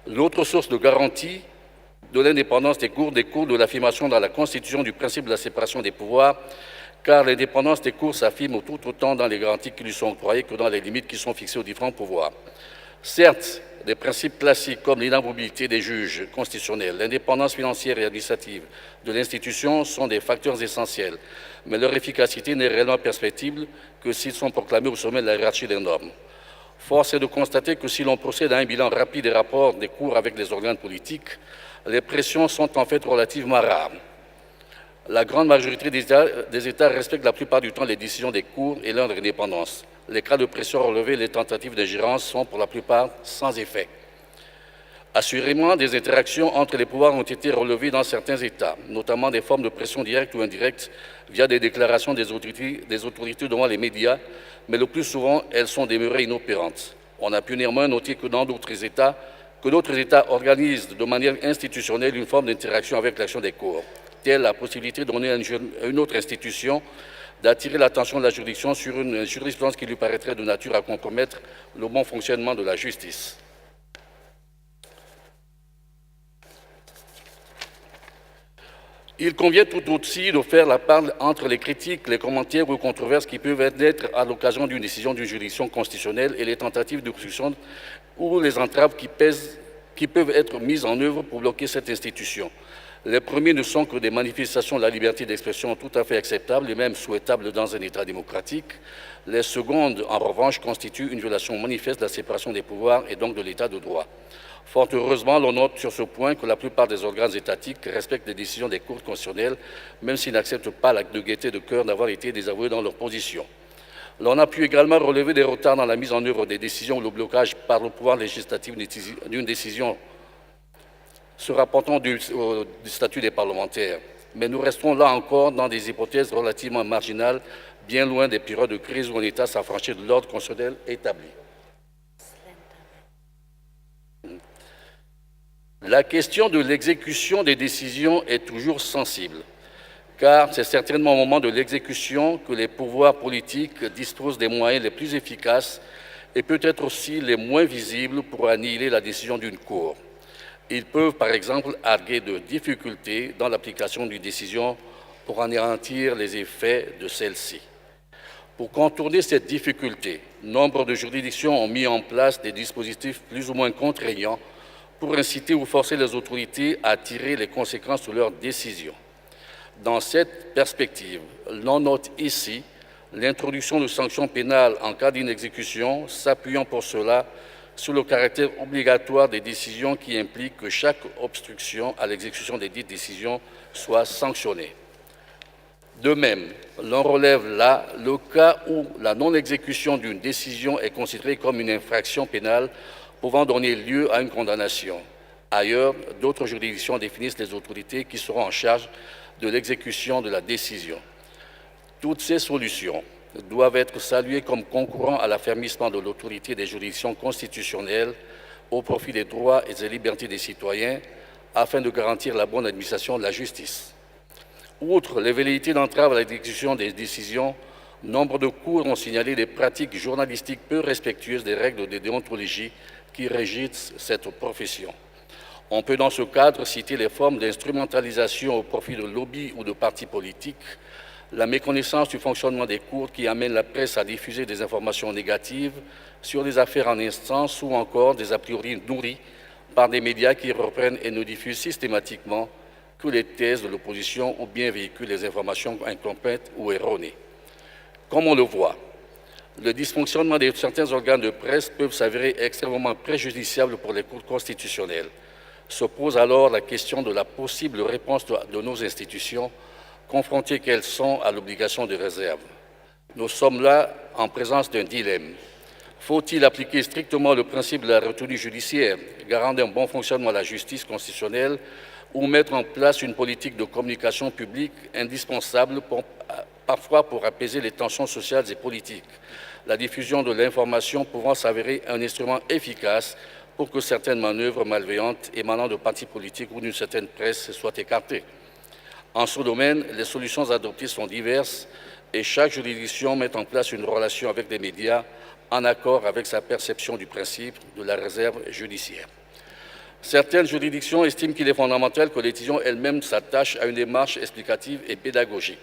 L'autre source de garantie de l'indépendance des cours découle de l'affirmation dans la Constitution du principe de la séparation des pouvoirs, car l'indépendance des cours s'affirme tout autant dans les garanties qui lui sont octroyées que dans les limites qui sont fixées aux différents pouvoirs. Certes, des principes classiques comme l'inamovibilité des juges constitutionnels, l'indépendance financière et administrative de l'institution sont des facteurs essentiels, mais leur efficacité n'est réellement perceptible que s'ils sont proclamés au sommet de la hiérarchie des normes. Force est de constater que si l'on procède à un bilan rapide des rapports des cours avec les organes politiques, les pressions sont en fait relativement rares. La grande majorité des États respectent la plupart du temps les décisions des cours et leur indépendance. Les cas de pression relevés et les tentatives d'ingérence sont pour la plupart sans effet. Assurément, des interactions entre les pouvoirs ont été relevées dans certains États, notamment des formes de pression directe ou indirecte via des déclarations des autorités devant les médias, mais le plus souvent, elles sont demeurées inopérantes. On a pu néanmoins noter que dans d'autres États, organisent de manière institutionnelle une forme d'interaction avec l'action des cours, telle la possibilité de donner à une autre institution d'attirer l'attention de la juridiction sur une jurisprudence qui lui paraîtrait de nature à compromettre le bon fonctionnement de la justice. Il convient tout aussi de faire la part entre les critiques, les commentaires ou controverses qui peuvent naître à l'occasion d'une décision d'une juridiction constitutionnelle et les tentatives d'obstruction ou les entraves qui peuvent être mises en œuvre pour bloquer cette institution. Les premiers ne sont que des manifestations de la liberté d'expression tout à fait acceptables et même souhaitables dans un État démocratique. Les secondes, en revanche, constituent une violation manifeste de la séparation des pouvoirs et donc de l'État de droit. Fort heureusement, l'on note sur ce point que la plupart des organes étatiques respectent les décisions des cours constitutionnelles, même s'ils n'acceptent pas l'acte de gaieté de cœur d'avoir été désavoués dans leur position. L'on a pu également relever des retards dans la mise en œuvre des décisions ou le blocage par le pouvoir législatif d'une décision se rapportant du statut des parlementaires. Mais nous restons là encore dans des hypothèses relativement marginales, bien loin des périodes de crise où un État s'affranchit de l'ordre constitutionnel établi. La question de l'exécution des décisions est toujours sensible, car c'est certainement au moment de l'exécution que les pouvoirs politiques disposent des moyens les plus efficaces et peut-être aussi les moins visibles pour annihiler la décision d'une cour. Ils peuvent, par exemple, arguer de difficultés dans l'application d'une décision pour anéantir les effets de celle-ci. Pour contourner cette difficulté, nombre de juridictions ont mis en place des dispositifs plus ou moins contraignants pour inciter ou forcer les autorités à tirer les conséquences de leurs décisions. Dans cette perspective, l'on note ici l'introduction de sanctions pénales en cas d'inexécution, s'appuyant pour cela sur le caractère obligatoire des décisions qui implique que chaque obstruction à l'exécution des dites décisions soit sanctionnée. De même, l'on relève là le cas où la non-exécution d'une décision est considérée comme une infraction pénale pouvant donner lieu à une condamnation. Ailleurs, d'autres juridictions définissent les autorités qui seront en charge de l'exécution de la décision. Toutes ces solutions doivent être saluées comme concourant à l'affermissement de l'autorité des juridictions constitutionnelles au profit des droits et des libertés des citoyens afin de garantir la bonne administration de la justice. Outre les velléités d'entrave à l'exécution des décisions, nombre de cours ont signalé des pratiques journalistiques peu respectueuses des règles de déontologie qui régissent cette profession. On peut dans ce cadre citer les formes d'instrumentalisation au profit de lobbies ou de partis politiques, la méconnaissance du fonctionnement des cours qui amène la presse à diffuser des informations négatives sur les affaires en instance ou encore des a priori nourris par des médias qui reprennent et ne diffusent systématiquement que les thèses de l'opposition ou bien véhiculent les informations incomplètes ou erronées. Comme on le voit, le dysfonctionnement de certains organes de presse peuvent s'avérer extrêmement préjudiciable pour les cours constitutionnels. Se pose alors la question de la possible réponse de nos institutions, confrontées qu'elles sont à l'obligation de réserve. Nous sommes là en présence d'un dilemme. Faut-il appliquer strictement le principe de la retenue judiciaire, garant d'un bon fonctionnement de la justice constitutionnelle, ou mettre en place une politique de communication publique indispensable parfois pour apaiser les tensions sociales et politiques, la diffusion de l'information pouvant s'avérer un instrument efficace pour que certaines manœuvres malveillantes émanant de partis politiques ou d'une certaine presse soient écartées. En ce domaine, les solutions adoptées sont diverses et chaque juridiction met en place une relation avec les médias en accord avec sa perception du principe de la réserve judiciaire. Certaines juridictions estiment qu'il est fondamental que les décisions elles-mêmes s'attachent à une démarche explicative et pédagogique,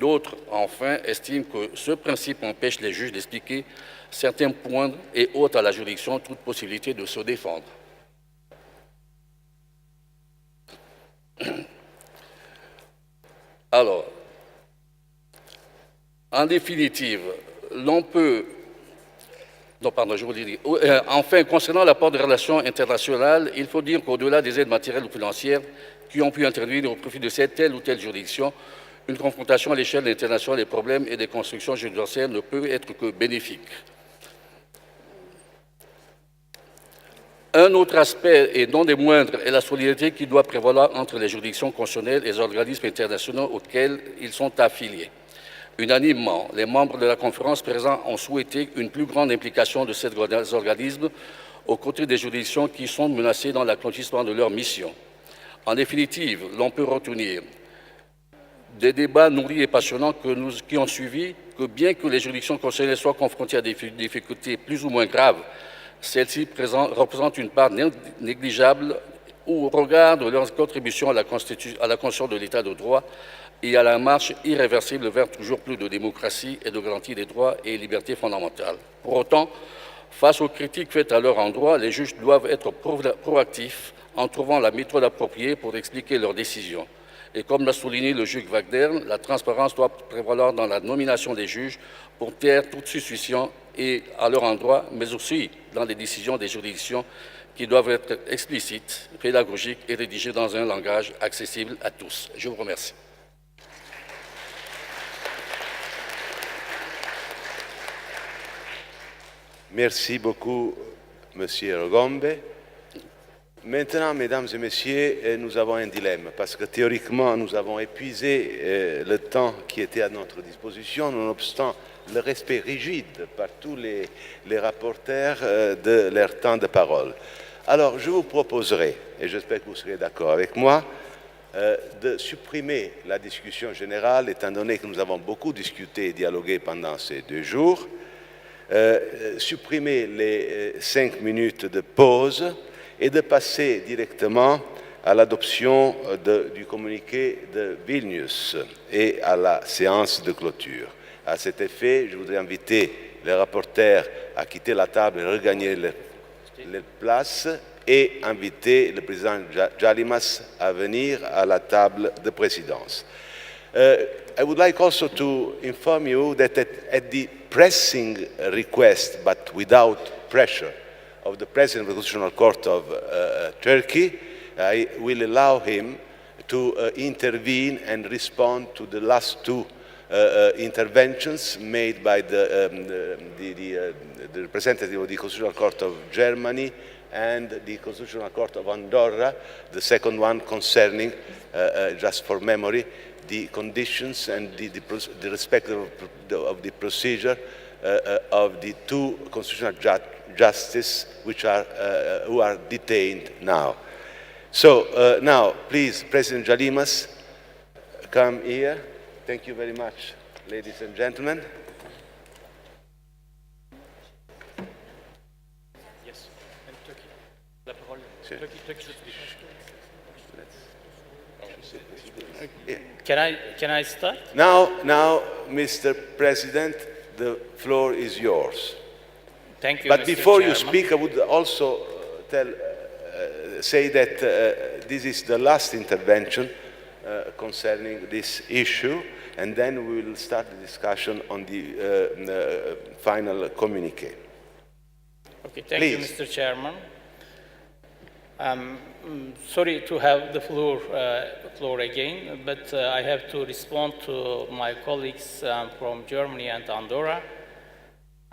D'autres, enfin, estiment que ce principe empêche les juges d'expliquer certains points et ôte à la juridiction toute possibilité de se défendre. Alors, en définitive, l'on peut... Non, pardon, je vous le dis. Enfin, concernant l'apport des relations internationales, il faut dire qu'au-delà des aides matérielles ou financières qui ont pu intervenir au profit de cette telle ou telle juridiction, une confrontation à l'échelle internationale des problèmes et des constructions juridictionnelles ne peut être que bénéfique. Un autre aspect, et non des moindres, est la solidarité qui doit prévaloir entre les juridictions constitutionnelles et les organismes internationaux auxquels ils sont affiliés. Unanimement, les membres de la conférence présents ont souhaité une plus grande implication de ces organismes aux côtés des juridictions qui sont menacées dans l'accomplissement de leur mission. En définitive, l'on peut retenir des débats nourris et passionnants qui ont suivi que bien que les juridictions concernées soient confrontées à des difficultés plus ou moins graves, celles-ci représentent une part négligeable au regard de leur contribution à la construction de l'État de droit et à la marche irréversible vers toujours plus de démocratie et de garantie des droits et libertés fondamentales. Pour autant, face aux critiques faites à leur endroit, les juges doivent être proactifs en trouvant la méthode appropriée pour expliquer leurs décisions. Et comme l'a souligné le juge Wagner, la transparence doit prévaloir dans la nomination des juges pour taire toute suspicion et à leur endroit, mais aussi dans les décisions des juridictions qui doivent être explicites, pédagogiques et rédigées dans un langage accessible à tous. Je vous remercie. Merci beaucoup, Monsieur Rogombe. Maintenant, mesdames et messieurs, nous avons un dilemme parce que théoriquement, nous avons épuisé le temps qui était à notre disposition, nonobstant le respect rigide par tous les rapporteurs de leur temps de parole. Alors, je vous proposerai, et j'espère que vous serez d'accord avec moi, de supprimer la discussion générale, étant donné que nous avons beaucoup discuté et dialogué pendant ces 2 jours, supprimer les 5 minutes de pause et de passer directement à l'adoption du communiqué de Vilnius et à la séance de clôture. À cet effet, je voudrais inviter les rapporteurs à quitter la table et regagner les places et inviter le président Jalimas à venir à la table de présidence. I would like also to inform you that at the pressing request, but without pressure, of the President of the Constitutional Court of Turkey, I will allow him to intervene and respond to the last 2 interventions made by the representative of the Constitutional Court of Germany and the Constitutional Court of Andorra, the second one concerning, just for memory, the conditions and the respect of the procedure of the 2 constitutional justices who are detained now. So now, please, President Jalimas, come here. Thank you very much, ladies and gentlemen. Yes, and Turkey. La parole. Turkey. Can I start? Now, Mr. President, the floor is yours. Thank you, But Mr. before you Chairman. speak, I would also say that this is the last intervention concerning this issue, and then we will start the discussion on the final communique. Okay, thank Please. you, Mr. Chairman. I'm sorry to have the floor again, but I have to respond to my colleagues from Germany and Andorra.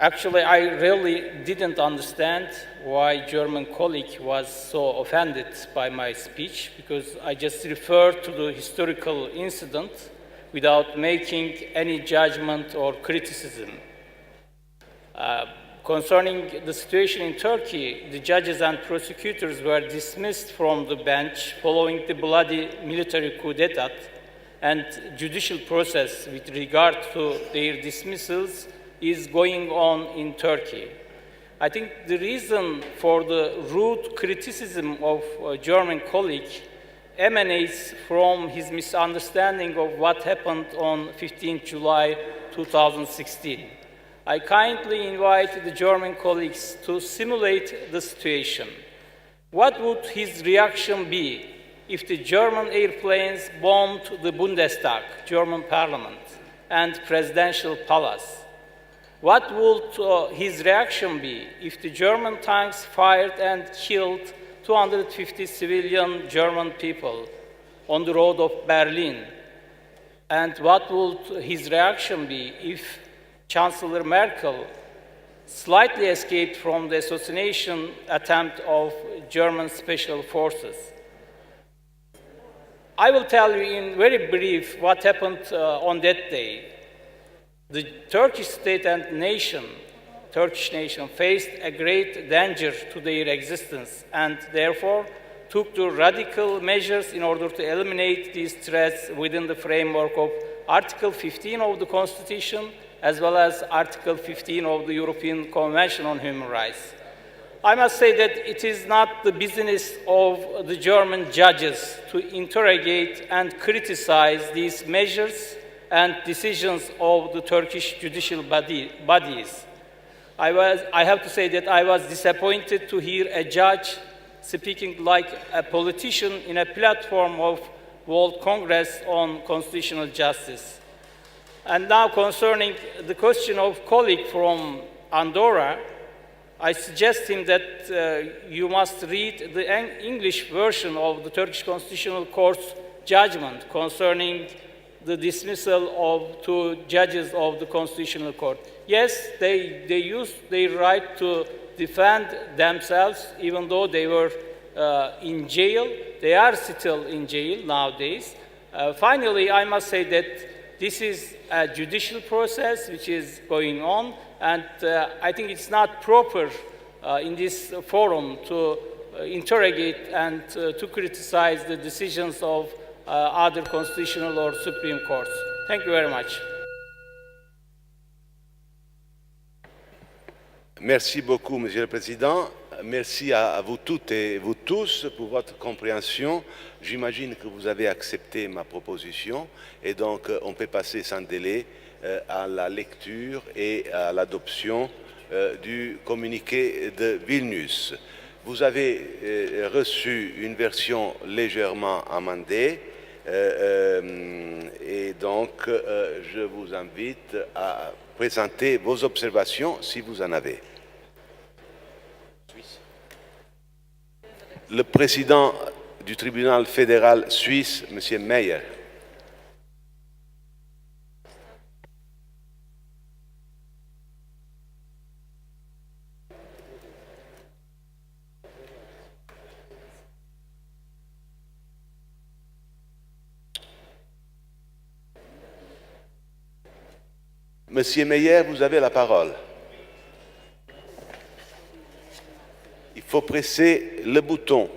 Actually, I really didn't understand why German colleague was so offended by my speech, because I just referred to the historical incident without making any judgment or criticism. Concerning the situation in Turkey, the judges and prosecutors were dismissed from the bench following the bloody military coup d'etat, and judicial process with regard to their dismissals is going on in Turkey. I think the reason for the rude criticism of a German colleague emanates from his misunderstanding of what happened on 15 July 2016. I kindly invite the German colleagues to simulate the situation. What would his reaction be if the German airplanes bombed the Bundestag, German parliament, and presidential palace? What would his reaction be if the German tanks fired and killed 250 civilian German people on the road of Berlin? And what would his reaction be if Chancellor Merkel slightly escaped from the assassination attempt of German special forces? I will tell you in very brief what happened on that day. The Turkish state and nation, Turkish nation, faced a great danger to their existence and therefore took the radical measures in order to eliminate these threats within the framework of Article 15 of the Constitution as well as Article 15 of the European Convention on Human Rights. I must say that it is not the business of the German judges to interrogate and criticize these measures and decisions of the Turkish judicial bodies. I have to say that I was disappointed to hear a judge speaking like a politician in a platform of World Congress on Constitutional Justice. And now concerning the question of colleague from Andorra, I suggest him that you must read the English version of the Turkish Constitutional Court's judgment concerning the dismissal of two judges of the Constitutional Court. Yes, they used their right to defend themselves even though they were in jail. They are still in jail nowadays. Finally, I must say that this is a judicial process which is going on, and I think it's not proper in this forum to interrogate and to criticize the decisions of other constitutional or Supreme Courts. Thank you very much. Merci beaucoup, Monsieur le Président. Merci à vous toutes et vous tous pour votre compréhension. J'imagine que vous avez accepté ma proposition et donc on peut passer sans délai à la lecture et à l'adoption du communiqué de Vilnius. Vous avez reçu une version légèrement amendée et donc je vous invite à présenter vos observations si vous en avez. Le président du tribunal fédéral suisse, M. Meyer. Monsieur Meyer, vous avez la parole. Il faut presser le bouton.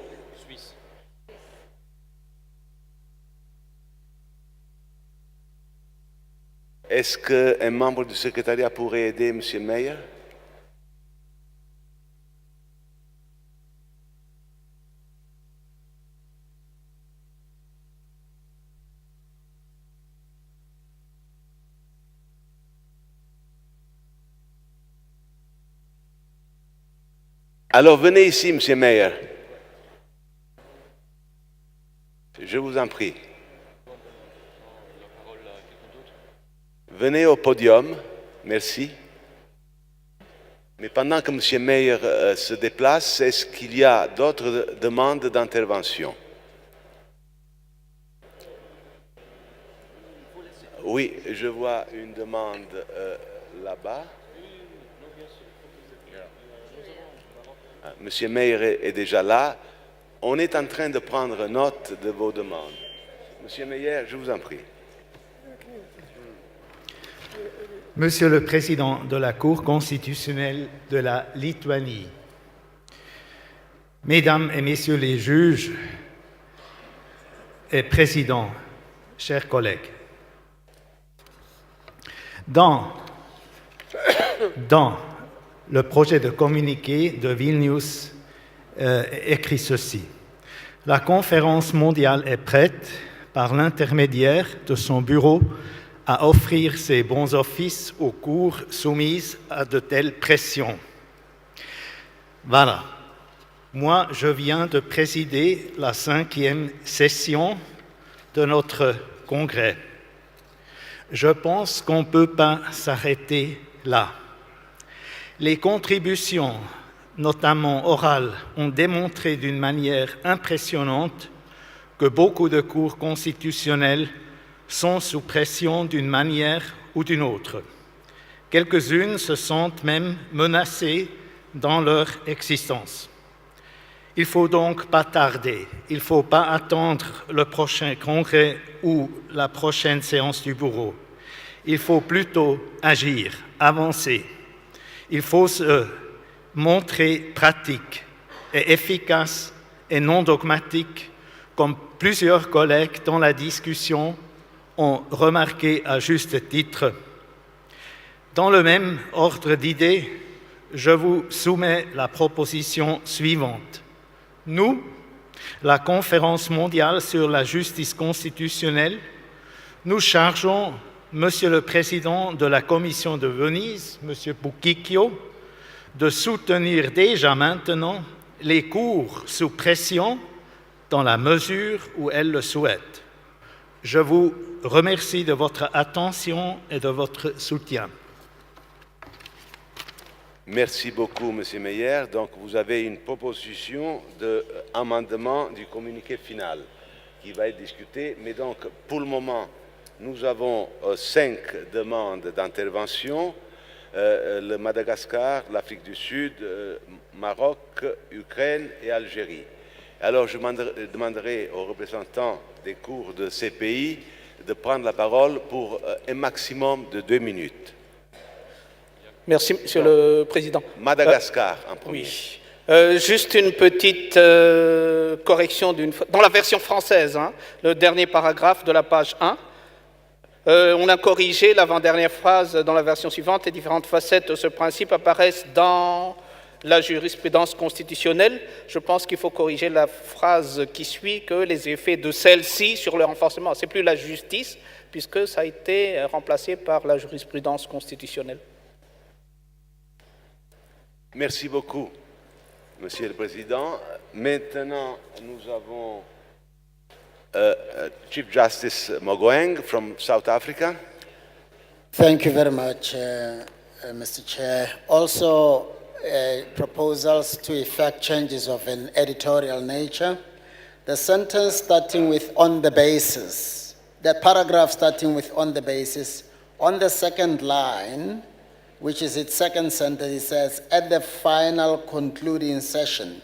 Est-ce qu'un membre du secrétariat pourrait aider M. Meyer? Alors venez ici, M. Meyer. Je vous en prie. Venez au podium, merci. Mais pendant que M. Meyer se déplace, est-ce qu'il y a d'autres demandes d'intervention? Oui, je vois une demande là-bas. Monsieur Meyer est déjà là. On est en train de prendre note de vos demandes. Monsieur Meyer, je vous en prie. Monsieur le Président de la Cour constitutionnelle de la Lituanie, Mesdames et Messieurs les juges et Présidents, chers collègues, dans le projet de communiqué de Vilnius écrit ceci. La conférence mondiale est prête, par l'intermédiaire de son bureau, à offrir ses bons offices aux cours soumises à de telles pressions. Voilà. Moi, je viens de présider la 5e session de notre congrès. Je pense qu'on ne peut pas s'arrêter là. Les contributions, notamment orales, ont démontré d'une manière impressionnante que beaucoup de cours constitutionnels sont sous pression d'une manière ou d'une autre. Quelques-unes se sentent même menacées dans leur existence. Il ne faut donc pas tarder, il ne faut pas attendre le prochain congrès ou la prochaine séance du bureau. Il faut plutôt agir, avancer. Il faut se montrer pratique et efficace et non dogmatique, comme plusieurs collègues dans la discussion ont remarqué à juste titre. Dans le même ordre d'idées, je vous soumets la proposition suivante. Nous, la Conférence mondiale sur la justice constitutionnelle, nous chargeons Monsieur le Président de la Commission de Venise, Monsieur Buchicchio, de soutenir déjà maintenant les cours sous pression dans la mesure où elles le souhaitent. Je vous remercie de votre attention et de votre soutien. Merci beaucoup, Monsieur Meyer. Donc, vous avez une proposition d'amendement du communiqué final qui va être discuté. Mais donc, pour le moment, nous avons 5 demandes d'intervention. Le Madagascar, l'Afrique du Sud, Maroc, Ukraine et Algérie. Alors, je demanderai aux représentants des cours de ces pays de prendre la parole pour un maximum de 2 minutes. Merci, Monsieur le Président. Madagascar, en premier. Oui. Juste une petite correction dans la version française, hein, le dernier paragraphe de la page 1. On a corrigé l'avant-dernière phrase dans la version suivante. Les différentes facettes de ce principe apparaissent dans la jurisprudence constitutionnelle. Je pense qu'il faut corriger la phrase qui suit, que les effets de celle-ci sur le renforcement. Ce n'est plus la justice, puisque ça a été remplacé par la jurisprudence constitutionnelle. Merci beaucoup, Monsieur le Président. Maintenant, nous avons Chief Justice Mogoeng from South Africa. Thank you very much, Mr. Chair. Also, proposals to effect changes of an editorial nature. The sentence starting with "on the basis," the paragraph starting with "on the basis," on the second line, which is its second sentence, it says, "at the final concluding session."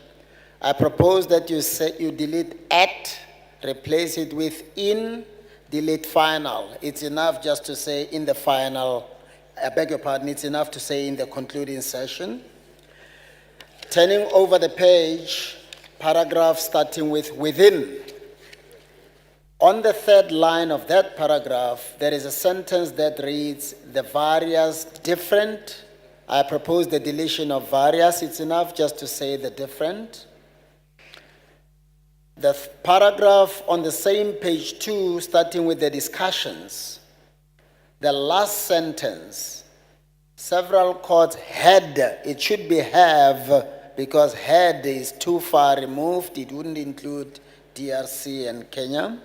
I propose that you delete "at," replace it with "in," delete "final." It's enough just to say "in the final," I beg your pardon, it's enough to say "in the concluding session." Turning over the page, paragraph starting with "within." On the third line of that paragraph, there is a sentence that reads, "the various different." I propose the deletion of various. It's enough just to say "the different." The paragraph on the same page 2, starting with the discussions, the last sentence, several courts had, it should be have, because had is too far removed. It wouldn't include DRC and Kenya.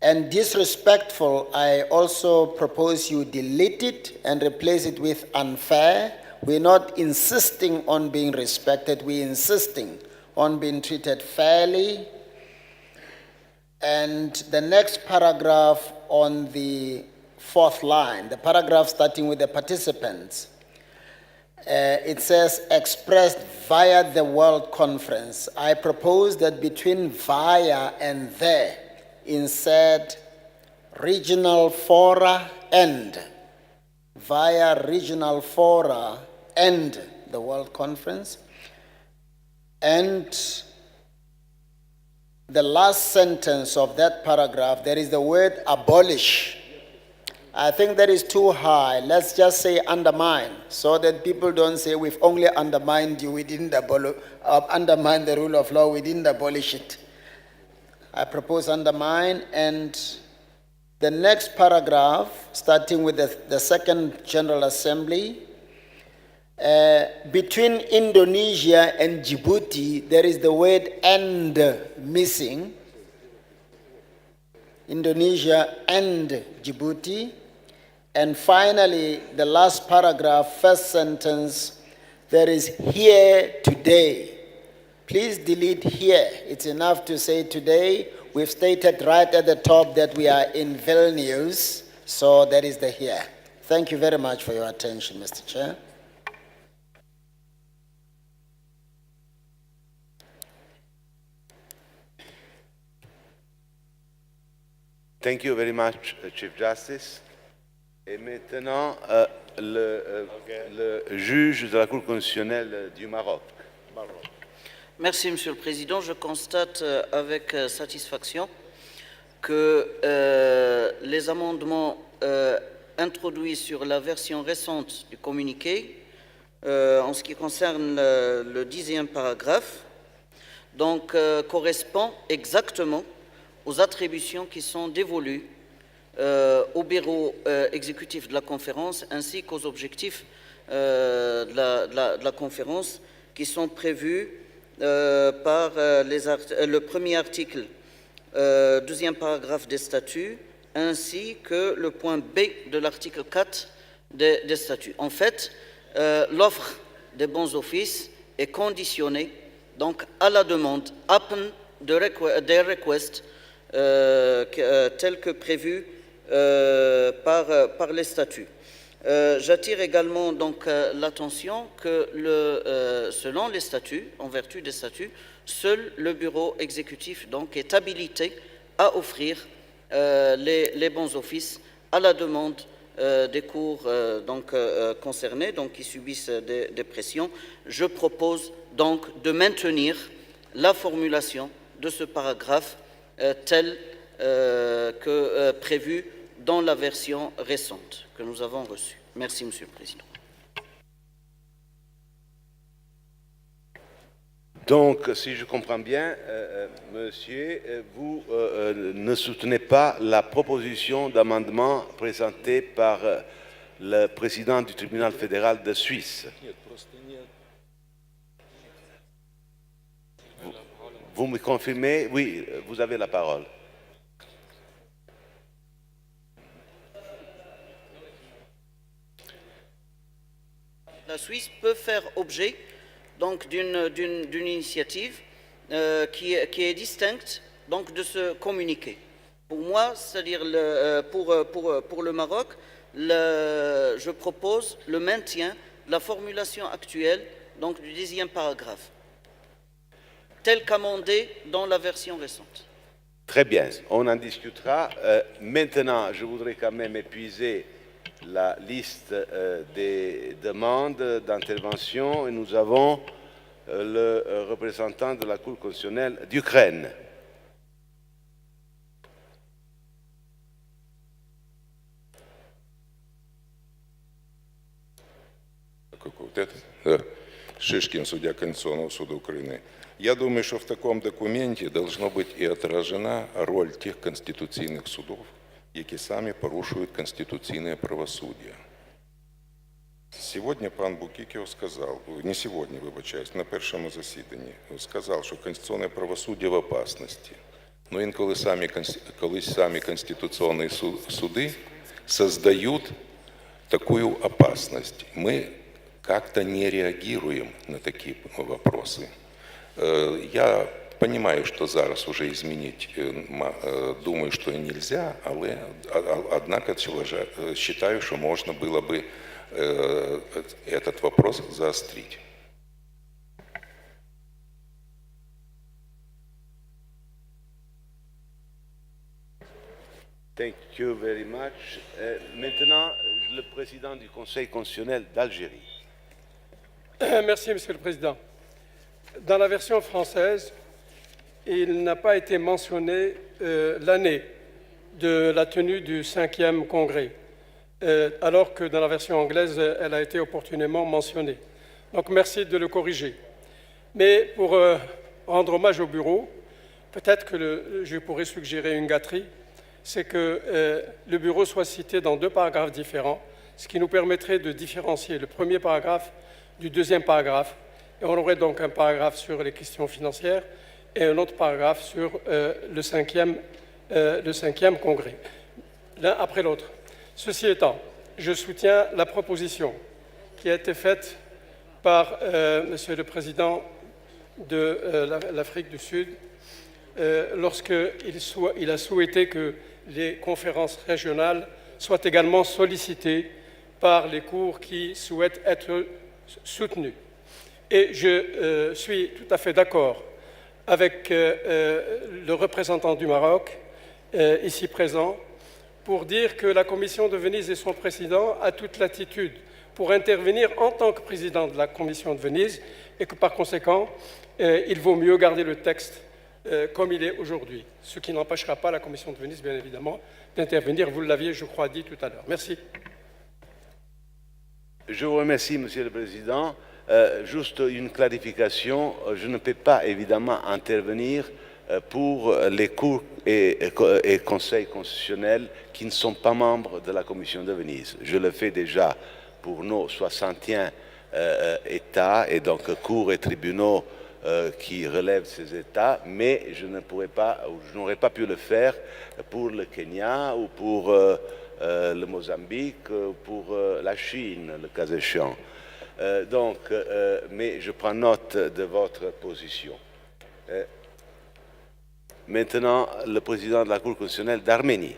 And disrespectful, I also propose you delete it and replace it with "unfair." We're not insisting on being respected, we're insisting on being treated fairly. And the next paragraph on the fourth line, the paragraph starting with the participants, it says "expressed via the World Conference." I propose that between "via" and "the" insert "regional fora and," via regional fora and the World Conference. And the last sentence of that paragraph, there is the word "abolish." I think that is too high. Let's just say "undermine," so that people don't say we've only undermined you, we didn't undermine the rule of law, we didn't abolish it. I propose under mine, and the next paragraph, starting with the second General Assembly, between Indonesia and Djibouti, there is the word "and" missing. Indonesia and Djibouti. And finally, the last paragraph, first sentence, there is "here today." Please delete "here." It's enough to say "today." We've stated right at the top that we are in Vilnius, so that is the "here." Thank you very much for your attention, Mr. Chair. Thank you very much, Chief Justice. Et maintenant, le juge de la Cour constitutionnelle du Maroc. Merci, Monsieur le Président. Je constate avec satisfaction que les amendements introduits sur la version récente du communiqué, en ce qui concerne le 10e paragraphe, donc correspond exactement aux attributions qui sont dévolues au bureau exécutif de la conférence ainsi qu'aux objectifs de la conférence qui sont prévus par le premier article, deuxième paragraphe des statuts, ainsi que le point B de l'article 4 des statuts. En fait, l'offre des bons offices est conditionnée donc à la demande, upon des requests tels que prévus par les statuts. J'attire également donc l'attention que selon les statuts, en vertu des statuts, seul le bureau exécutif donc est habilité à offrir les bons offices à la demande des cours concernés, donc qui subissent des pressions. Je propose donc de maintenir la formulation de ce paragraphe tel que prévu dans la version récente que nous avons reçue. Merci, Monsieur le Président. Donc, si je comprends bien, monsieur, vous ne soutenez pas la proposition d'amendement présentée par le président du tribunal fédéral de Suisse. Vous me confirmez? Oui, vous avez la parole. La Suisse peut faire objet donc d'une initiative qui est distincte donc de ce communiqué. Pour moi, c'est-à-dire pour le Maroc, je propose le maintien de la formulation actuelle donc du 10e paragraphe, tel qu'amendé dans la version récente. Très bien, on en discutera. Maintenant, je voudrais quand même épuiser la liste des demandes d'intervention et nous avons le représentant de la Cour constitutionnelle d'Ukraine. Шишкин, судья Конституционного суда Украины. Я думаю, что в таком документе должна быть и отражена роль тех конституційних судов, які самі порушують конституційне правосуддя. Сьогодні пан Букікіо сказав, не сьогодні, вибачаюсь, на першому засіданні, сказав, що конституційне правосуддя в опасності. Но інколи самі конституційні суди создають таку опасность. Мы как-то не реагируем на такие вопросы. Я понимаю, что зараз уже изменить, думаю, что нельзя, але, однако считаю, что можно было бы этот вопрос заострить. Thank you very much. Maintenant, le président du Conseil constitutionnel d'Algérie. Merci, Monsieur le Président. Dans la version française, il n'a pas été mentionné l'année de la tenue du 5e congrès, alors que dans la version anglaise, elle a été opportunément mentionnée. Donc merci de le corriger. Mais pour rendre hommage au bureau, peut-être que je pourrais suggérer une gâterie, c'est que le bureau soit cité dans 2 paragraphes différents, ce qui nous permettrait de différencier le premier paragraphe du deuxième paragraphe. Et on aurait donc un paragraphe sur les questions financières et un autre paragraphe sur le cinquième congrès, l'un après l'autre. Ceci étant, je soutiens la proposition qui a été faite par Monsieur le Président de l'Afrique du Sud lorsqu'il a souhaité que les conférences régionales soient également sollicitées par les cours qui souhaitent être soutenus. Et je suis tout à fait d'accord avec le représentant du Maroc, ici présent, pour dire que la Commission de Venise et son président a toute latitude pour intervenir en tant que président de la Commission de Venise et que par conséquent, il vaut mieux garder le texte comme il est aujourd'hui, ce qui n'empêchera pas la Commission de Venise, bien évidemment, d'intervenir. Vous l'aviez, je crois, dit tout à l'heure. Merci. Je vous remercie, Monsieur le Président. Juste une clarification. Je ne peux pas, évidemment, intervenir pour les cours et conseils constitutionnels qui ne sont pas membres de la Commission de Venise. Je le fais déjà pour nos 61 États et donc cours et tribunaux qui relèvent ces États, mais je ne pourrais pas, ou je n'aurais pas pu le faire pour le Kenya ou pour le Mozambique, ou pour la Chine, le cas échéant. Mais je prends note de votre position. Maintenant, le président de la Cour constitutionnelle d'Arménie.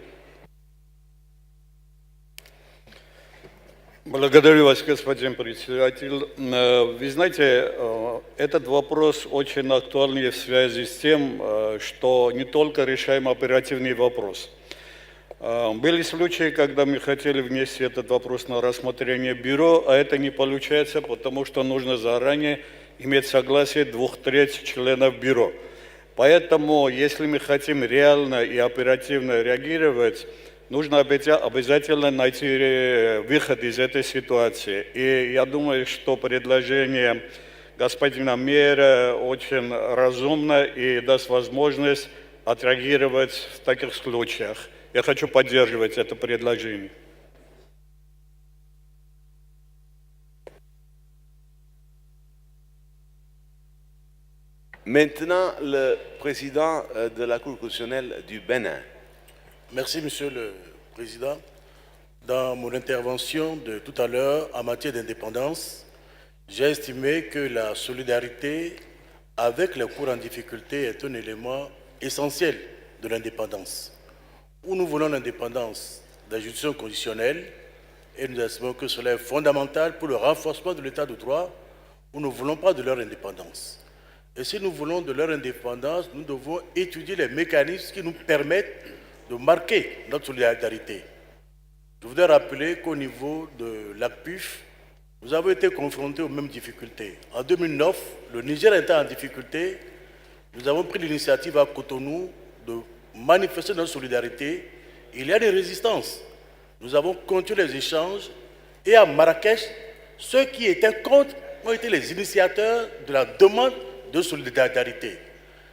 Благодарю вас, господин председатель. Вы знаете, этот вопрос очень актуальный в связи с тем, что не только решаем оперативный вопрос. Были случаи, когда мы хотели внести этот вопрос на рассмотрение бюро, а это не получается, потому что нужно заранее иметь согласие 2/3 членов бюро. Поэтому, если мы хотим реально и оперативно реагировать, нужно обязательно найти выход из этой ситуации. И я думаю, что предложение господина мэра очень разумно и даст возможность отреагировать в таких случаях. Я хочу поддерживать это предложение. Maintenant, le président de la Cour constitutionnelle du Bénin. Merci, Monsieur le Président. Dans mon intervention de tout à l'heure en matière d'indépendance, j'ai estimé que la solidarité avec les cours en difficulté est un élément essentiel de l'indépendance. Où nous voulons l'indépendance de la juridiction constitutionnelle, et nous estimons que cela est fondamental pour le renforcement de l'état de droit, où nous ne voulons pas de leur indépendance. Et si nous voulons de leur indépendance, nous devons étudier les mécanismes qui nous permettent de marquer notre solidarité. Je voudrais rappeler qu'au niveau de l'ACPUF, nous avons été confrontés aux mêmes difficultés. En 2009, le Niger était en difficulté. Nous avons pris l'initiative à Cotonou de manifester notre solidarité. Il y a des résistances. Nous avons continué les échanges. Et à Marrakech, ceux qui étaient contre ont été les initiateurs de la demande de solidarité.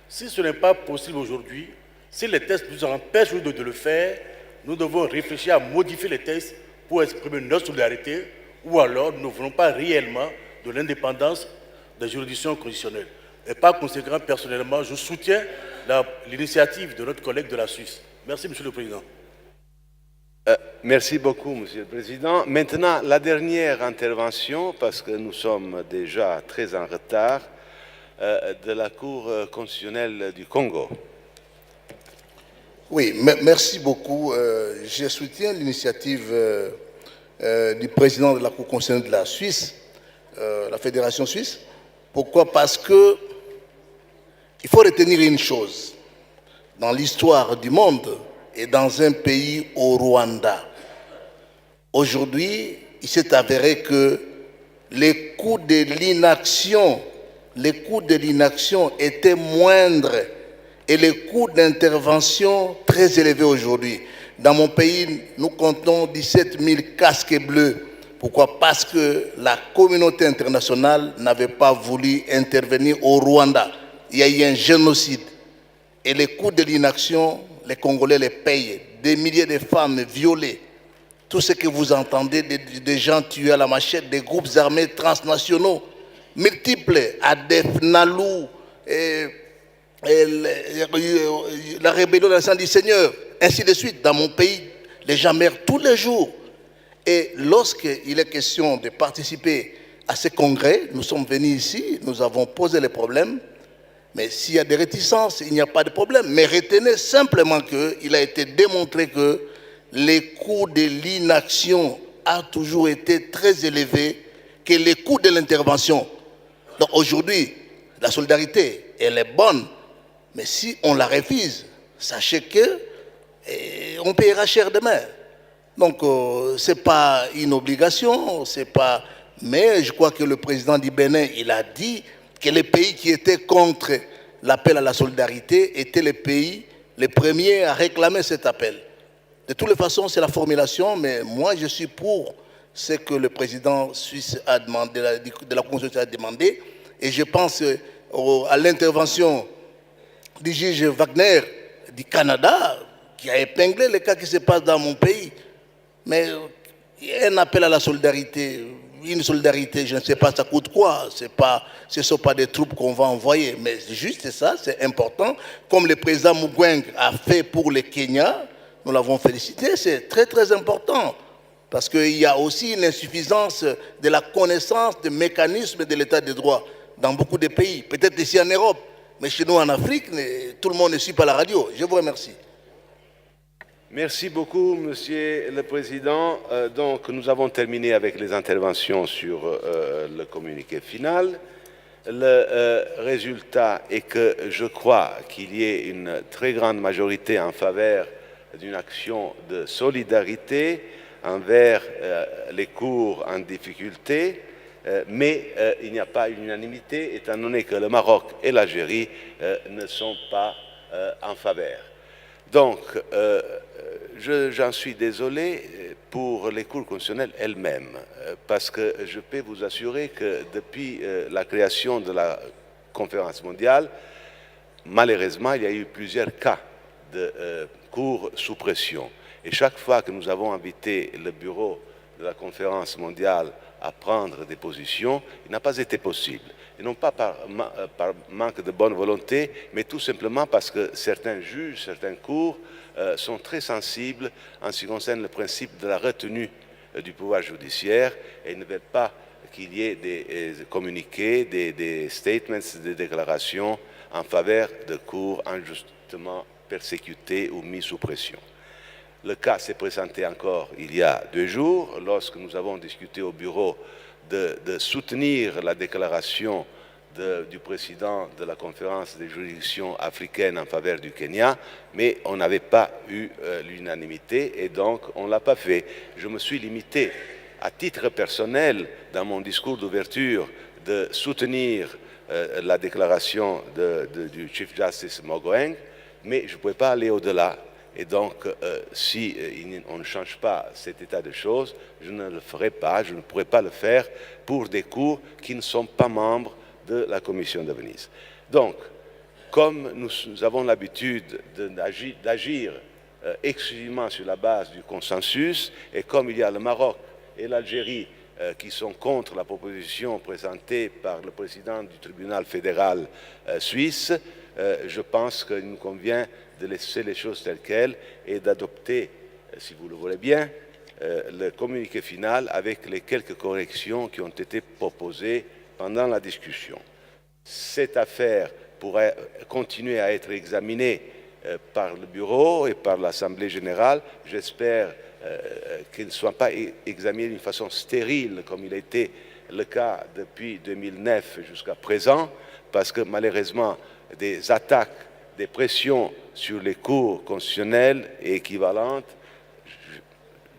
Si ce n'est pas possible aujourd'hui, si les textes nous empêchent de le faire, nous devons réfléchir à modifier les textes pour exprimer notre solidarité, ou alors nous ne voulons pas réellement de l'indépendance des juridictions constitutionnelles. Et par conséquent, personnellement, je soutiens l'initiative de notre collègue de la Suisse. Merci, Monsieur le Président. Merci beaucoup, Monsieur le Président. Maintenant, la dernière intervention, parce que nous sommes déjà très en retard, de la Cour constitutionnelle du Congo. Oui, merci beaucoup. Je soutiens l'initiative du président de la Cour constitutionnelle de la Suisse, la Fédération suisse. Pourquoi? Parce que il faut retenir une chose. Dans l'histoire du monde et dans un pays au Rwanda, aujourd'hui, il s'est avéré que les coûts de l'inaction étaient moindres et les coûts d'intervention très élevés aujourd'hui. Dans mon pays, nous comptons 17 000 casques bleus. Pourquoi? Parce que la communauté internationale n'avait pas voulu intervenir au Rwanda. Il y a eu un génocide. Et les coûts de l'inaction, les Congolais les payent. Des milliers de femmes violées. Tout ce que vous entendez, des gens tués à la machette, des groupes armés transnationaux, multiples, ADF, Nalou, la rébellion de la Sainte du Seigneur, ainsi de suite. Dans mon pays, les gens meurent tous les jours. Et lorsqu'il est question de participer à ce congrès, nous sommes venus ici, nous avons posé les problèmes, mais s'il y a des réticences, il n'y a pas de problème. Mais retenez simplement qu'il a été démontré que les coûts de l'inaction ont toujours été très élevés que les coûts de l'intervention. Donc aujourd'hui, la solidarité, elle est bonne, mais si on la refuse, sachez que on paiera cher demain. Donc ce n'est pas une obligation, c'est pas... mais je crois que le président du Bénin, il a dit que les pays qui étaient contre l'appel à la solidarité étaient les pays les premiers à réclamer cet appel. De toutes les façons, c'est la formulation, mais moi je suis pour ce que le président suisse a demandé, de la Constitution a demandé, et je pense à l'intervention du juge Wagner du Canada, qui a épinglé les cas qui se passent dans mon pays. Mais un appel à la solidarité, une solidarité, je ne sais pas ça coûte quoi, ce ne sont pas des troupes qu'on va envoyer, mais juste ça, c'est important. Comme le président Mugweng a fait pour le Kenya, nous l'avons félicité, c'est très très important. Parce qu'il y a aussi une insuffisance de la connaissance des mécanismes de l'état de droit dans beaucoup de pays, peut-être ici en Europe, mais chez nous en Afrique, tout le monde ne suit pas la radio. Je vous remercie. Merci beaucoup, Monsieur le Président. Donc, nous avons terminé avec les interventions sur le communiqué final. Le résultat est que je crois qu'il y ait une très grande majorité en faveur d'une action de solidarité envers les cours en difficulté, mais il n'y a pas unanimité étant donné que le Maroc et l'Algérie ne sont pas en faveur. Donc, j'en suis désolé pour les cours constitutionnels elles-mêmes, parce que je peux vous assurer que depuis la création de la conférence mondiale, malheureusement, il y a eu plusieurs cas de cours sous pression. Et chaque fois que nous avons invité le bureau de la conférence mondiale à prendre des positions, il n'a pas été possible. Et non pas par manque de bonne volonté, mais tout simplement parce que certains juges, certains cours sont très sensibles en ce qui concerne le principe de la retenue du pouvoir judiciaire et ne veulent pas qu'il y ait des communiqués, des statements, des déclarations en faveur de cours injustement persécutés ou mis sous pression. Le cas s'est présenté encore il y a 2 jours, lorsque nous avons discuté au bureau de soutenir la déclaration du président de la conférence des juridictions africaines en faveur du Kenya, mais on n'avait pas eu l'unanimité et donc on ne l'a pas fait. Je me suis limité à titre personnel, dans mon discours d'ouverture, de soutenir la déclaration du Chief Justice Mugweng, mais je ne pouvais pas aller au-delà. Et donc, si on ne change pas cet état de choses, je ne le ferai pas, je ne pourrai pas le faire pour des cours qui ne sont pas membres de la Commission de Venise. Donc, comme nous avons l'habitude d'agir exclusivement sur la base du consensus, et comme il y a le Maroc et l'Algérie qui sont contre la proposition présentée par le président du tribunal fédéral suisse, je pense qu'il nous convient de laisser les choses telles quelles et d'adopter, si vous le voulez bien, le communiqué final avec les quelques corrections qui ont été proposées pendant la discussion. Cette affaire pourrait continuer à être examinée par le bureau et par l'Assemblée générale. J'espère qu'il ne soit pas examiné d'une façon stérile comme il a été le cas depuis 2009 jusqu'à présent, parce que malheureusement, des attaques, des pressions sur les cours constitutionnels et équivalentes,